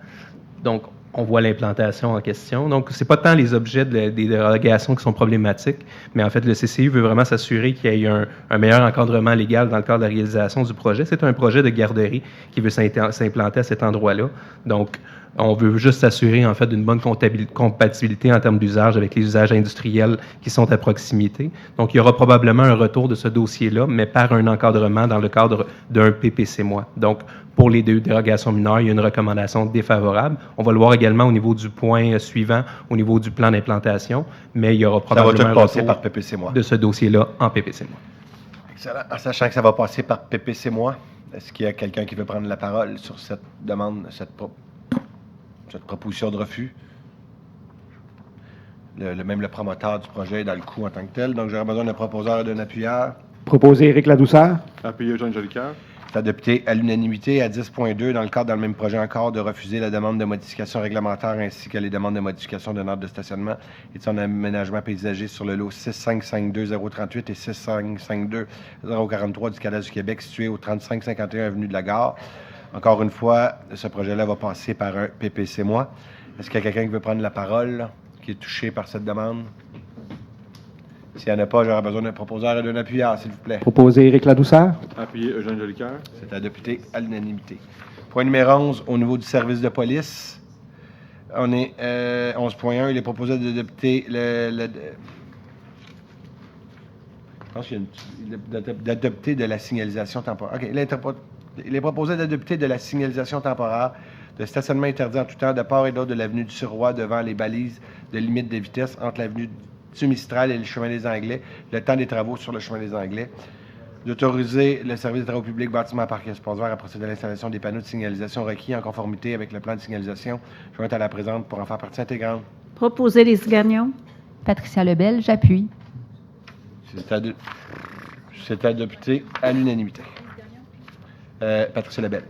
Speaker 12: Donc, on voit l'implantation en question. Donc, ce n'est pas tant les objets des dérogations qui sont problématiques, mais en fait, le CCI veut vraiment s'assurer qu'il y ait un meilleur encadrement légal dans le cadre de la réalisation du projet. C'est un projet de garderie qui veut s'implanter à cet endroit-là. Donc, on veut juste s'assurer, en fait, d'une bonne compatibilité en termes d'usage avec les usages industriels qui sont à proximité. Donc, il y aura probablement un retour de ce dossier-là, mais par un encadrement dans le cadre d'un PPC-moi. Donc, pour les deux dérogations mineures, il y a une recommandation défavorable. On va le voir également au niveau du point suivant, au niveau du plan d'implantation, mais il y aura probablement un retour
Speaker 1: par PPC-moi
Speaker 12: de ce dossier-là en PPC-moi.
Speaker 1: Excellent. En sachant que ça va passer par PPC-moi, est-ce qu'il y a quelqu'un qui veut prendre la parole sur cette demande, cette proposition de refus? Même le promoteur du projet est dans le coup en tant que tel. Donc, j'aurais besoin d'un proposeur et d'un appuyeur.
Speaker 2: Proposer Éric Ladouceur.
Speaker 9: Appuyé Eugène Jolicoeur.
Speaker 1: C'est adopté à l'unanimité à 10.2 dans le même projet encore de refuser la demande de modification réglementaire ainsi que les demandes de modification de notes de stationnement et de son aménagement paysager sur le lot 6552038 et 6552043 du Cadastre du Québec situé au 3551 avenue de la Gare. Encore une fois, ce projet-là va passer par un PPC-moi. Est-ce qu'il y a quelqu'un qui veut prendre la parole, qui est touché par cette demande? S'il n'y en a pas, j'aurai besoin d'un proposeur et d'un appuyeur, s'il vous plaît.
Speaker 2: Proposer Éric Ladouceur.
Speaker 9: Appuyé Eugène Jolicoeur.
Speaker 1: C'est adopté à l'unanimité. Point numéro 11, au niveau du service de police, on est 11.1. Il est proposé d'adopter je pense qu'il y a d'adopter de la signalisation temporaire. OK. Il est proposé d'adopter de la signalisation temporaire de stationnement interdit en tout temps de part et d'autre de l'avenue du Suroît devant les balises de limite de vitesse entre l'avenue du Mistral et le chemin des Anglais, le temps des travaux sur le chemin des Anglais. D'autoriser le service de travaux publics bâtiment parc et espace vert à procéder à l'installation des panneaux de signalisation requis en conformité avec le plan de signalisation joint à la présente pour en faire partie intégrante.
Speaker 10: Proposer les Gagnon.
Speaker 4: Patricia Lebel, j'appuie.
Speaker 1: C'est adopté à l'unanimité. Patricia Lebel.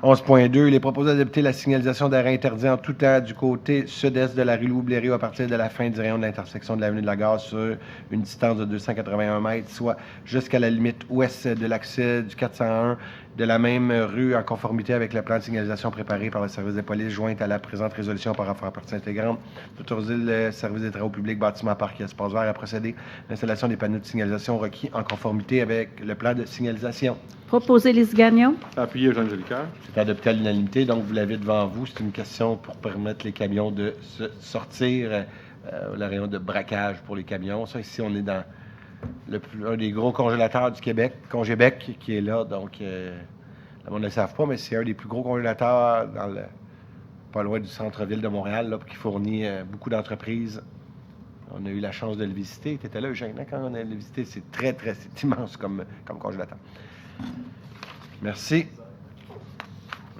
Speaker 1: 11.2, il est proposé d'adopter la signalisation d'arrêt interdit en tout temps du côté sud-est de la rue Louis-Blériot à partir de la fin du rayon de l'intersection de l'avenue de la Gare sur une distance de 281 mètres, soit jusqu'à la limite ouest de l'accès du 401 de la même rue en conformité avec le plan de signalisation préparé par le service de police joint à la présente résolution par en faire partie intégrante. D'autoriser le service des travaux publics bâtiment parc et espace vert à procéder à l'installation des panneaux de signalisation requis en conformité avec le plan de signalisation.
Speaker 10: Proposer Lise Gagnon.
Speaker 9: Appuyé Eugène Jolicoeur.
Speaker 1: C'est adopté à l'unanimité, donc vous l'avez devant vous. C'est une question pour permettre les camions de se sortir, le rayon de braquage pour les camions. Ça, ici, on est dans un des gros congélateurs du Québec, Congébec, qui est là. Donc, le monde ne le savent pas, mais c'est un des plus gros congélateurs pas loin du centre-ville de Montréal, là, qui fournit beaucoup d'entreprises. On a eu la chance de le visiter. Tu étais là, Eugène, quand on a le visité. C'est c'est immense comme congélateur. Merci.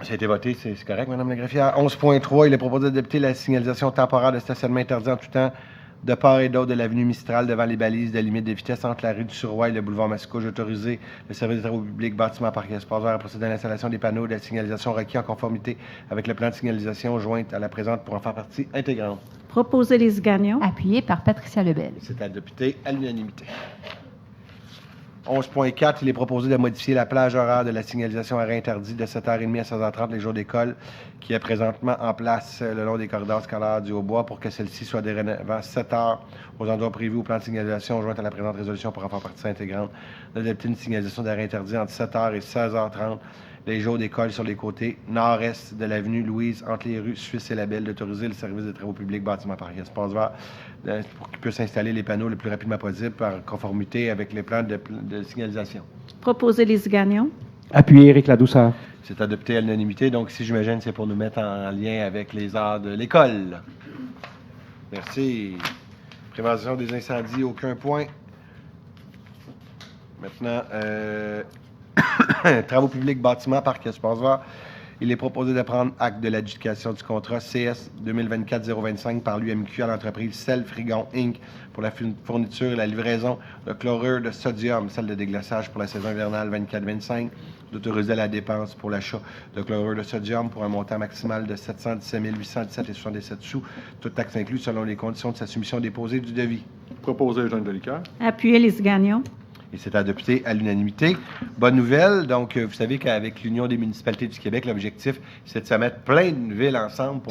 Speaker 1: Ça a été voté, c'est correct, Mme la greffière. 11.3, il est proposé d'adopter la signalisation temporaire de stationnement interdit en tout temps de part et d'autre de l'avenue Mistral devant les balises de limite de vitesse entre la rue du Surroi et le boulevard Mascouche. Autoriser le service des travaux publics, bâtiment, parc et espace vert à procéder à l'installation des panneaux de la signalisation requis en conformité avec le plan de signalisation jointe à la présente pour en faire partie intégrante.
Speaker 10: Proposer Lise Gagnon.
Speaker 4: Appuyé par Patricia Lebel.
Speaker 1: C'est adopté à l'unanimité. 11.4, il est proposé de modifier la plage horaire de la signalisation arrêt interdit de 7h30 à 16h30 les jours d'école qui est présentement en place le long des corridors scolaires du Haut-Bois pour que celle-ci soit dorénavant 7h aux endroits prévus au plan de signalisation jointe à la présente résolution pour en faire partie intégrante. D'adopter une signalisation d'arrêt interdit entre 7h et 16h30 les jours d'école sur les côtés nord-est de l'avenue Louise entre les rues Suisse et Labelle, d'autoriser le service des travaux publics, bâtiment, parc et espace vert pour qu'il puisse installer les panneaux le plus rapidement possible par conformité avec les plans de signalisation.
Speaker 10: Proposer Lise Gagnon.
Speaker 2: Appuyé Éric Ladouceur.
Speaker 1: C'est adopté à l'unanimité. Donc, si j'imagine, c'est pour nous mettre en lien avec les heures de l'école. Merci. Prévention des incendies, aucun point. Maintenant, travaux publics, bâtiments, parc et espace vert. Il est proposé de prendre acte de l'adjudication du contrat CS 2024-025 par l'UMQ à l'entreprise Cell-Frigon Inc. pour la fourniture et la livraison de chlorure de sodium, celle de déglaçage pour la saison hivernale 24-25, d'autoriser la dépense pour l'achat de chlorure de sodium pour un montant maximal de 717 817,77 sous, toute taxe incluse selon les conditions de sa soumission déposée du devis.
Speaker 9: Proposé Eugène Jolicoeur.
Speaker 10: Appuyé Lise Gagnon.
Speaker 1: Et c'est adopté à l'unanimité. Bonne nouvelle, donc vous savez qu'avec l'Union des municipalités du Québec, l'objectif, c'est de se mettre plein de villes ensemble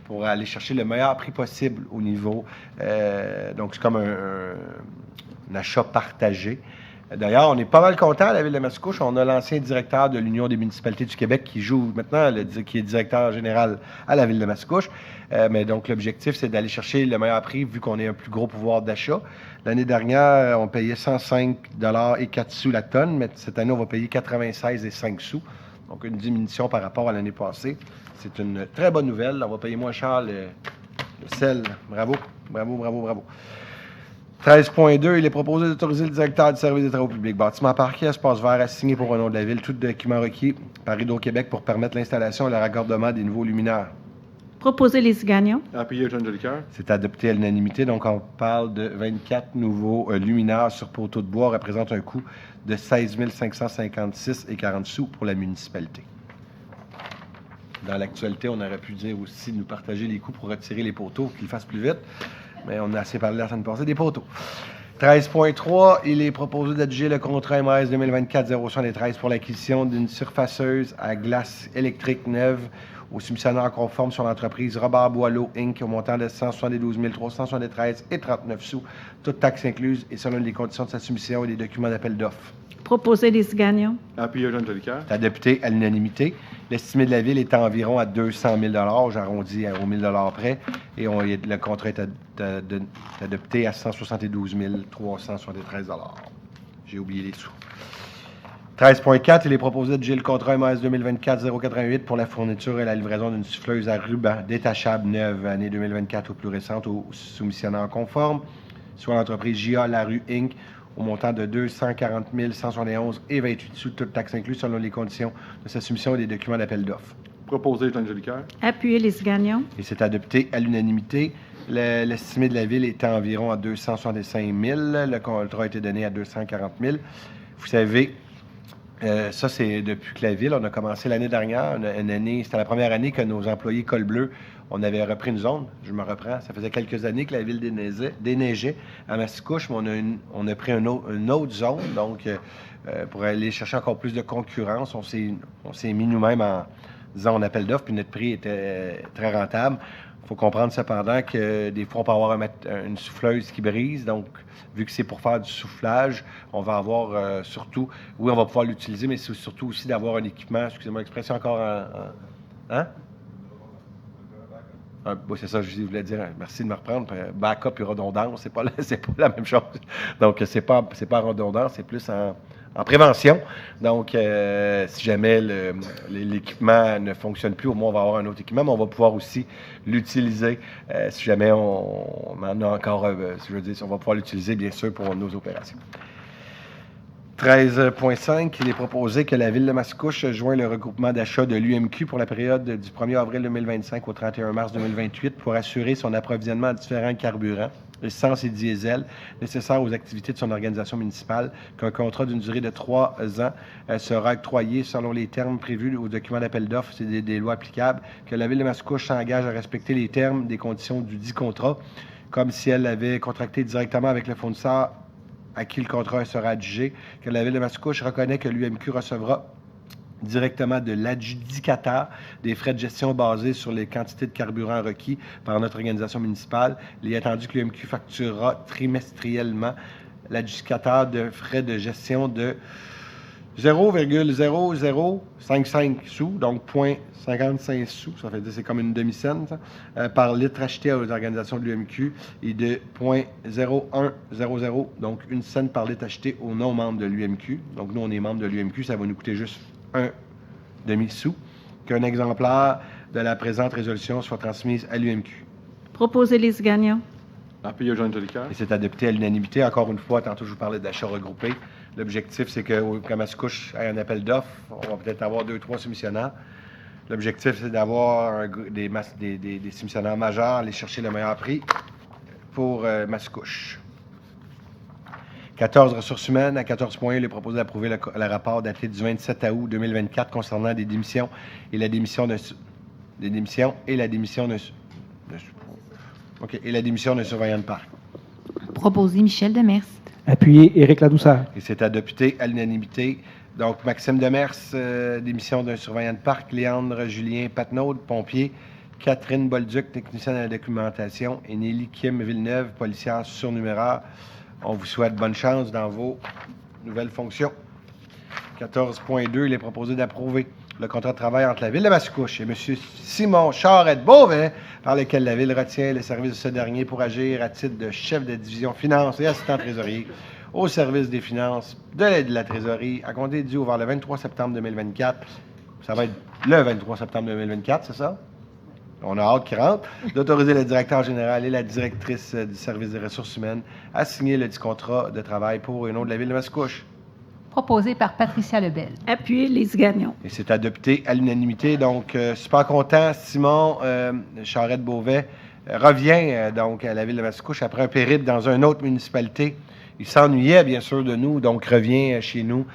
Speaker 1: pour aller chercher le meilleur prix possible au niveau. Donc, c'est comme un achat partagé. D'ailleurs, on est pas mal content à la Ville de Mascouche. On a l'ancien directeur de l'Union des municipalités du Québec qui joue maintenant, qui est directeur général à la Ville de Mascouche. Mais donc, l'objectif, c'est d'aller chercher le meilleur prix vu qu'on a un plus gros pouvoir d'achat. L'année dernière, on payait 105 $ et 4 sous la tonne, mais cette année, on va payer 96 et 5 sous. Donc, une diminution par rapport à l'année passée. C'est une très bonne nouvelle. On va payer moins cher le sel. Bravo, bravo, bravo, bravo. 13.2, il est proposé d'autoriser le directeur du service des travaux publics, bâtiment parquet, espace vert à signer pour un nom de la ville, tout document requis par Hydro-Québec pour permettre l'installation et le raccordement des nouveaux luminaires.
Speaker 10: Proposer Lise Gagnon.
Speaker 9: Appuyé Eugène Jolicoeur.
Speaker 1: C'est adopté à l'unanimité, donc on parle de 24 nouveaux luminaires sur poteaux de bois, représente un coût de 16 556 et 40 sous pour la municipalité. Dans l'actualité, on aurait pu dire aussi de nous partager les coûts pour retirer les poteaux, qu'ils fassent plus vite. Mais on a assez parlé la semaine passée des poteaux. 13.3, il est proposé d'adjuger le contrat MRS 2024-073 pour l'acquisition d'une surfaceuse à glace électrique neuve au soumissionnaire conforme sur l'entreprise Robert Boileau Inc. au montant de 172 373 et 39 sous, toute taxe incluse et selon les conditions de sa soumission et les documents d'appel d'offres.
Speaker 10: Proposer Lise Gagnon.
Speaker 9: Appuyé Eugène Jolicoeur.
Speaker 1: C'est adopté à l'unanimité. L'estimé de la ville est environ à 200 000 $, j'arrondis aux 1 000 $ près, et le contrat est adopté à 172 373 $. J'ai oublié les sous. 13.4, il est proposé de gérer le contrat MS 2024-088 pour la fourniture et la livraison d'une souffleuse à ruban détachable neuve, année 2024 ou plus récente, au soumissionnaire conforme, soit l'entreprise JA Larue Inc., au montant de 240 171 et 28 sous, toute taxe incluse selon les conditions de sa soumission et des documents d'appel d'offres.
Speaker 9: Proposé Eugène Jolicoeur.
Speaker 10: Appuyé Lise Gagnon.
Speaker 1: Et c'est adopté à l'unanimité. L'estimé de la ville était environ à 265 000. Le contrat a été donné à 240 000. Vous savez, ça, c'est depuis que la ville, on a commencé l'année dernière, une année, c'était la première année que nos employés col bleu, on avait repris une zone. Je me reprends. Ça faisait quelques années que la ville déneigeait à Mascouche, mais on a pris une autre zone. Donc, pour aller chercher encore plus de concurrence, on s'est mis nous-mêmes en disant on appel d'offres, puis notre prix était très rentable. Il faut comprendre cependant que des fois, on peut avoir une souffleuse qui brise. Donc, vu que c'est pour faire du soufflage, on va avoir surtout, oui, on va pouvoir l'utiliser, mais c'est surtout aussi d'avoir un équipement, excusez-moi l'expression encore hein? Oui, c'est ça, je voulais dire. Merci de me reprendre. Backup et redondance, c'est pas la même chose. Donc, c'est pas redondance, c'est plus en prévention. Donc, si jamais l'équipement ne fonctionne plus, au moins on va avoir un autre équipement, mais on va pouvoir aussi l'utiliser si jamais on en a encore, on va pouvoir l'utiliser, bien sûr, pour nos opérations. 13.5, il est proposé que la Ville de Mascouche joigne le regroupement d'achat de l'UMQ pour la période du 1er avril 2025 au 31 mars 2028 pour assurer son approvisionnement en différents carburants, essence et diesel, nécessaires aux activités de son organisation municipale, qu'un contrat d'une durée de 3 ans sera octroyé selon les termes prévus au document d'appel d'offres et des lois applicables, que la Ville de Mascouche s'engage à respecter les termes des conditions du dit contrat, comme si elle avait contracté directement avec le fournisseur à qui le contrat sera adjugé, que la Ville de Mascouche reconnaît que l'UMQ recevra directement de l'adjudicateur des frais de gestion basés sur les quantités de carburant requis par notre organisation municipale. Il est attendu que l'UMQ facturera trimestriellement l'adjudicateur de frais de gestion de 0,0055 sous, donc 0,55 sous, ça fait dire c'est comme une demi-cent, par litre acheté aux organisations de l'UMQ et de 0,0100, donc 1 cent par litre acheté aux non-membres de l'UMQ. Donc nous, on est membres de l'UMQ, ça va nous coûter juste 1 demi-sou, qu'un exemplaire de la présente résolution soit transmise à l'UMQ.
Speaker 10: Proposer Lise Gagnon.
Speaker 9: Appuyé Jean Jolicoeur.
Speaker 1: Et c'est adopté à l'unanimité. Encore une fois, tantôt je vous parlais d'achat regroupé. L'objectif, c'est qu'à Mascouche ait un appel d'offres. On va peut-être avoir 2-3 soumissionnaires. L'objectif, c'est d'avoir des soumissionnaires majeurs, aller chercher le meilleur prix pour Mascouche. 14 ressources humaines. À 14.1, il est proposé d'approuver le rapport daté du 27 août 2024 concernant des démissions et la démission d'un surveillant de parc.
Speaker 11: Proposé Michel Demers.
Speaker 2: Appuyé Éric Ladouceur.
Speaker 1: Et c'est adopté à l'unanimité. Donc, Maxime Demers, démission d'un surveillant de parc. Léandre Julien Patnaud, pompier. Catherine Bolduc, technicienne à la documentation. Et Nelly Kim Villeneuve, policière surnuméraire. On vous souhaite bonne chance dans vos nouvelles fonctions. 14.2, il est proposé d'approuver le contrat de travail entre la Ville de Mascouche et M. Simon Charette-Beauvais, par lequel la Ville retient les services de ce dernier pour agir à titre de chef de division finances et assistant trésorier au service des finances de la trésorerie à compter du vers le 23 septembre 2024. Ça va être le 23 septembre 2024, c'est ça? On a hâte qu'il rentre. D'autoriser le directeur général et la directrice du service des ressources humaines à signer le dit contrat de travail pour et au nom de la Ville de Mascouche.
Speaker 4: Proposé par Patricia Lebel.
Speaker 10: Appuyé Lise Gagnon.
Speaker 1: Et c'est adopté à l'unanimité. Donc, super content. Simon Charette-Beauvais revient donc à la Ville de Mascouche après un périple dans une autre municipalité. Il s'ennuyait, bien sûr, de nous, donc revient chez nous.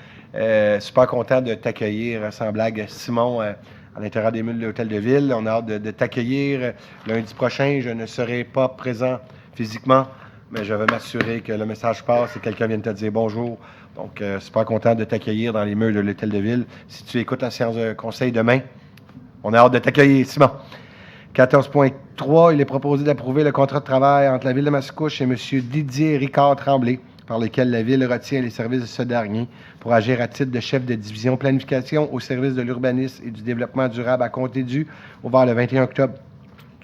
Speaker 1: Super content de t'accueillir, sans blague, Simon, à l'intérieur des mules de l'Hôtel de Ville. On a hâte de t'accueillir. Lundi prochain, je ne serai pas présent physiquement, mais je vais m'assurer que le message passe et quelqu'un vienne te dire bonjour. Donc, super content de t'accueillir dans les murs de l'Hôtel de Ville. Si tu écoutes la séance de conseil demain, on a hâte de t'accueillir, Simon. 14.3, il est proposé d'approuver le contrat de travail entre la Ville de Mascouche et M. Didier Ricard Tremblay, par lequel la Ville retient les services de ce dernier pour agir à titre de chef de division planification au service de l'urbanisme et du développement durable à compter du vers le 21 octobre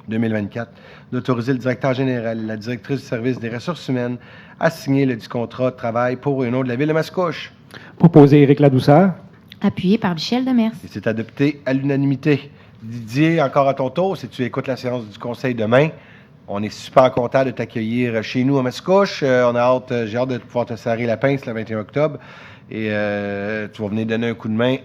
Speaker 1: 2024, d'autoriser le directeur général et la directrice du service des ressources humaines à signer le dit contrat de travail pour et au nom de la Ville de Mascouche.
Speaker 2: Proposé Éric Ladouceur.
Speaker 11: Appuyé par Michel Demers.
Speaker 1: Et c'est adopté à l'unanimité. Didier, encore à ton tour, si tu écoutes la séance du conseil demain, on est super content de t'accueillir chez nous à Mascouche. J'ai hâte de pouvoir te serrer la pince le 21 octobre. Et tu vas venir donner un coup de main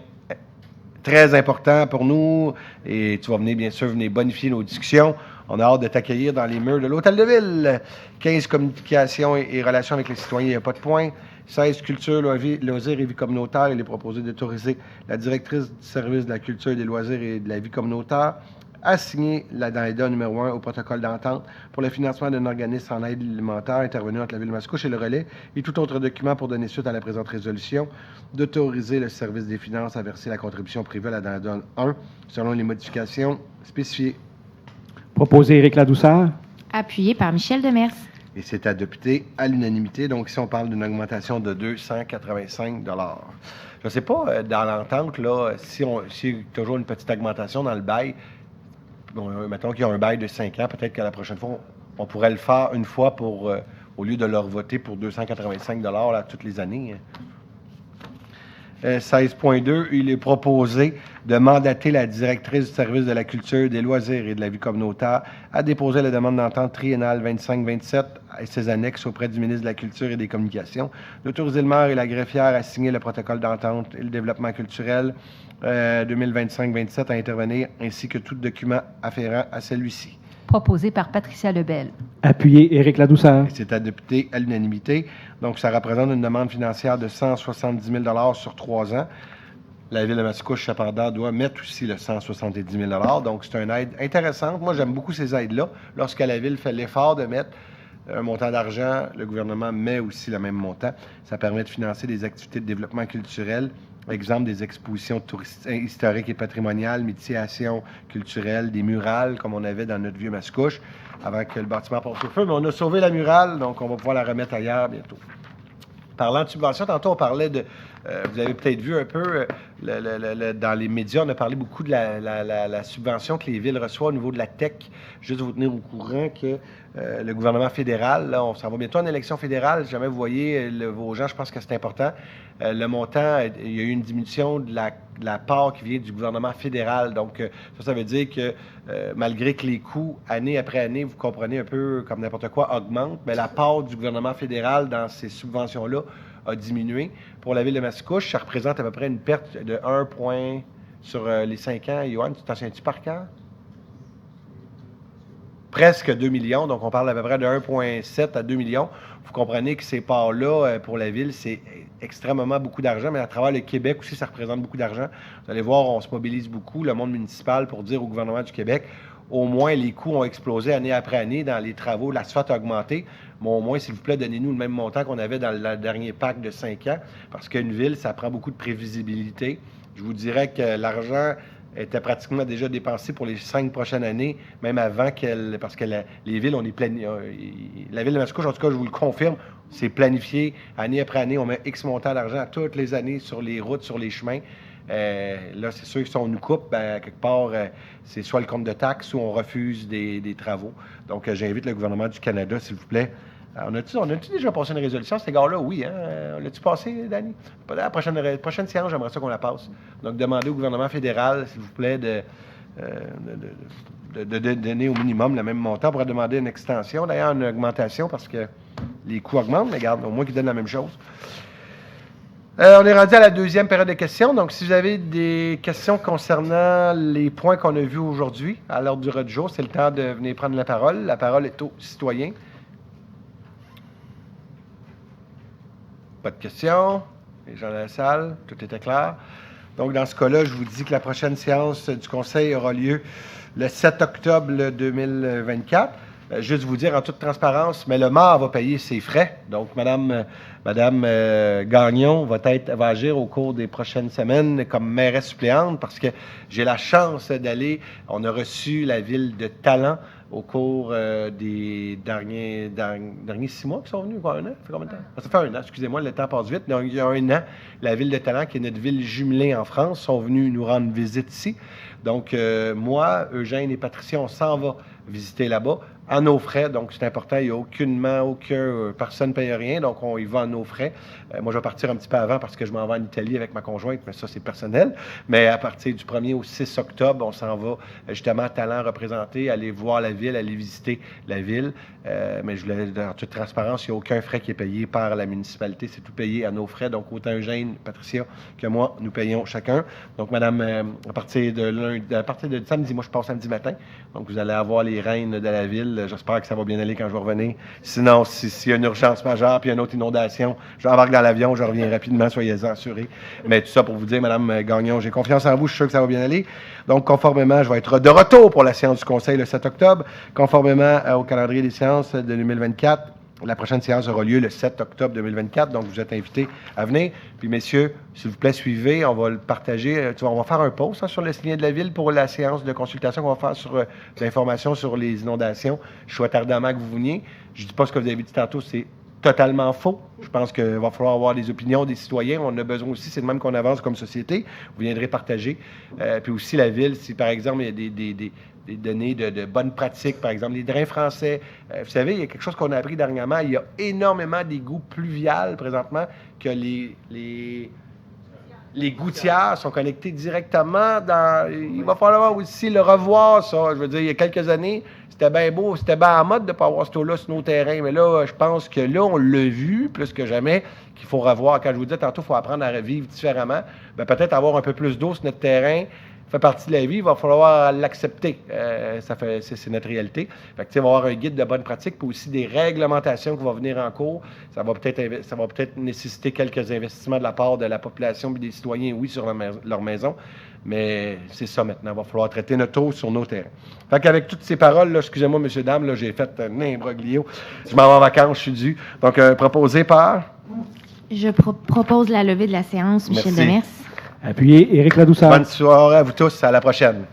Speaker 1: très important pour nous. Et tu vas venir, bien sûr, bonifier nos discussions. On a hâte de t'accueillir dans les murs de l'Hôtel de Ville. 15, communication et relations avec les citoyens, il n'y a pas de point. 16, culture, loisirs et vie communautaire. Il est proposé d'autoriser la directrice du service de la culture, des loisirs et de la vie communautaire à signer l'addenda numéro 1 au protocole d'entente pour le financement d'un organisme en aide alimentaire intervenu entre la Ville de Mascouche et le Relais et tout autre document pour donner suite à la présente résolution, d'autoriser le service des finances à verser la contribution prévue à l'addenda 1 selon les modifications spécifiées.
Speaker 2: Proposé Éric Ladouceur.
Speaker 11: Appuyé par Michel Demers.
Speaker 1: Et c'est adopté à l'unanimité. Donc, ici, on parle d'une augmentation de 285 $. Je ne sais pas, dans l'entente, là, s'il y a toujours une petite augmentation dans le bail, bon, mettons qu'il y a un bail de 5 ans, peut-être qu'à la prochaine fois, on pourrait le faire une fois pour, au lieu de leur voter pour 285 $ là, toutes les années. 16.2, il est proposé de mandater la directrice du service de la culture, des loisirs et de la vie communautaire à déposer la demande d'entente triennale 25-27 et ses annexes auprès du ministre de la Culture et des Communications, d'autoriser le maire et la greffière à signer le protocole d'entente et le développement culturel 2025-27 à intervenir, ainsi que tout document afférent à celui-ci.
Speaker 4: Proposé par Patricia Lebel.
Speaker 2: Appuyé Éric Ladouceur.
Speaker 1: Et c'est adopté à l'unanimité. Donc, ça représente une demande financière de 170 000 $ sur 3 ans. La Ville de Mascouche, cependant, doit mettre aussi le 170 000 $. Donc, c'est une aide intéressante. Moi, j'aime beaucoup ces aides-là. Lorsque la Ville fait l'effort de mettre un montant d'argent, le gouvernement met aussi le même montant. Ça permet de financer des activités de développement culturel. Exemple, des expositions historiques et patrimoniales, médiation culturelle, des murales, comme on avait dans notre vieux Mascouche, avant que le bâtiment passe au feu. Mais on a sauvé la murale, donc on va pouvoir la remettre ailleurs bientôt. Parlant de subventions, tantôt on parlait de... vous avez peut-être vu un peu, dans les médias, on a parlé beaucoup de la subvention que les villes reçoivent au niveau de la tech. Juste vous tenir au courant que le gouvernement fédéral, là, on s'en va bientôt en élection fédérale. Si jamais vous voyez vos gens, je pense que c'est important. Le montant, il y a eu une diminution de la part qui vient du gouvernement fédéral. Donc, ça veut dire que malgré que les coûts, année après année, vous comprenez un peu comme n'importe quoi, augmentent, mais la part du gouvernement fédéral dans ces subventions-là a diminué. Pour la Ville de Mascouche, ça représente à peu près une perte de 1 point sur les 5 ans. Yoann, tu t'en souviens-tu par cœur? Presque 2 millions, donc on parle à peu près de 1,7 à 2 millions. Vous comprenez que ces parts-là, pour la Ville, c'est extrêmement beaucoup d'argent, mais à travers le Québec aussi, ça représente beaucoup d'argent. Vous allez voir, on se mobilise beaucoup, le monde municipal, pour dire au gouvernement du Québec, au moins les coûts ont explosé année après année dans les travaux, l'asphalte a augmenté, mais au moins, s'il vous plaît, donnez-nous le même montant qu'on avait dans le dernier pacte de 5 ans, parce qu'une ville, ça prend beaucoup de prévisibilité. Je vous dirais que l'argent était pratiquement déjà dépensé pour les 5 prochaines années, même avant qu'elle... Parce que les villes, on est planifié. La Ville de Mascouche, en tout cas, je vous le confirme, c'est planifié année après année. On met X montant d'argent toutes les années sur les routes, sur les chemins. Là, c'est sûr que si on nous coupe, quelque part, c'est soit le compte de taxes ou on refuse des travaux. Donc, j'invite le gouvernement du Canada, s'il vous plaît. On a-tu déjà passé une résolution, cet égard-là? Oui, hein? On l'a-tu passé, Dani? À la prochaine séance, j'aimerais ça qu'on la passe. Donc, demandez au gouvernement fédéral, s'il vous plaît, de donner au minimum le même montant. On pourrait demander une extension, d'ailleurs, une augmentation, parce que les coûts augmentent, mais regarde, au moins qu'ils donnent la même chose. On est rendu à la deuxième période de questions. Donc, si vous avez des questions concernant les points qu'on a vus aujourd'hui à l'ordre du jour, c'est le temps de venir prendre la parole. La parole est aux citoyens. Pas de questions. Les gens dans la salle, tout était clair. Donc, dans ce cas-là, je vous dis que la prochaine séance du Conseil aura lieu le 7 octobre 2024. Juste vous dire en toute transparence, mais le maire va payer ses frais. Donc, Madame Gagnon va agir au cours des prochaines semaines comme mairesse suppléante parce que j'ai la chance d'aller. On a reçu la ville de Talent au cours des derniers 6 mois qui sont venus, quoi, un an? Ça fait combien de temps? Ça fait un an, excusez-moi, le temps passe vite. Donc, il y a un an, la ville de Talent, qui est notre ville jumelée en France, sont venus nous rendre visite ici. Donc, moi, Eugène et Patricia, on s'en va visiter là-bas à nos frais. Donc, c'est important. Il n'y a aucune personne ne paye rien. Donc, on y va à nos frais. Moi, je vais partir un petit peu avant parce que je m'en vais en Italie avec ma conjointe, mais ça, c'est personnel. Mais à partir du 1er au 6 octobre, on s'en va justement à Talent représenter, aller voir la ville, aller visiter la ville. Mais je voulais, en toute transparence, il n'y a aucun frais qui est payé par la municipalité. C'est tout payé à nos frais. Donc, autant Eugène, Patricia que moi, nous payons chacun. Donc, madame, à partir de samedi, moi, je pars samedi matin. Donc, vous allez avoir les rênes de la ville. J'espère que ça va bien aller quand je vais revenir. Sinon, s'il y a une urgence majeure puis une autre inondation, j'embarque dans l'avion, je reviens rapidement, soyez-en assurés. Mais tout ça pour vous dire, Madame Gagnon, j'ai confiance en vous, je suis sûr que ça va bien aller. Donc, conformément, je vais être de retour pour la séance du Conseil le 7 octobre. Conformément au calendrier des séances de 2024, La prochaine séance aura lieu le 7 octobre 2024, donc vous êtes invités à venir. Puis, messieurs, s'il vous plaît, suivez, on va le partager. On va faire un post sur le signet de la Ville pour la séance de consultation qu'on va faire sur l'information sur les inondations. Je souhaite ardemment que vous veniez. Je ne dis pas ce que vous avez dit tantôt, c'est totalement faux. Je pense qu'il va falloir avoir les opinions des citoyens. On a besoin aussi, c'est de même qu'on avance comme société. Vous viendrez partager. Puis aussi, la Ville, si par exemple, il y a des données de bonnes pratiques, par exemple, les drains français. Vous savez, il y a quelque chose qu'on a appris dernièrement. Il y a énormément d'égouts pluviales présentement que les gouttières sont connectées directement dans... Il va falloir aussi le revoir, ça. Je veux dire, il y a quelques années, c'était bien beau, c'était bien en mode de ne pas avoir ce taux-là sur nos terrains. Mais là, je pense que là, on l'a vu plus que jamais, qu'il faut revoir. Quand je vous disais tantôt, il faut apprendre à revivre différemment. Bien, peut-être avoir un peu plus d'eau sur notre terrain fait partie de la vie, il va falloir l'accepter. C'est notre réalité. Fait que, il va y avoir un guide de bonne pratique, puis aussi des réglementations qui vont venir en cours. Ça va peut-être nécessiter quelques investissements de la part de la population et des citoyens, oui, sur leur maison. Mais c'est ça maintenant. Il va falloir traiter notre eau sur nos terrains. Fait qu'avec toutes ces paroles, là, excusez-moi, messieurs, dames, là, j'ai fait un imbroglio. Je m'en vais en vacances, je suis dû. Donc, proposé par...
Speaker 11: Je propose la levée de la séance, Michel
Speaker 1: Merci.
Speaker 11: Demers.
Speaker 2: Appuyez Éric Ladouceur.
Speaker 1: Bonne soirée à vous tous. À la prochaine.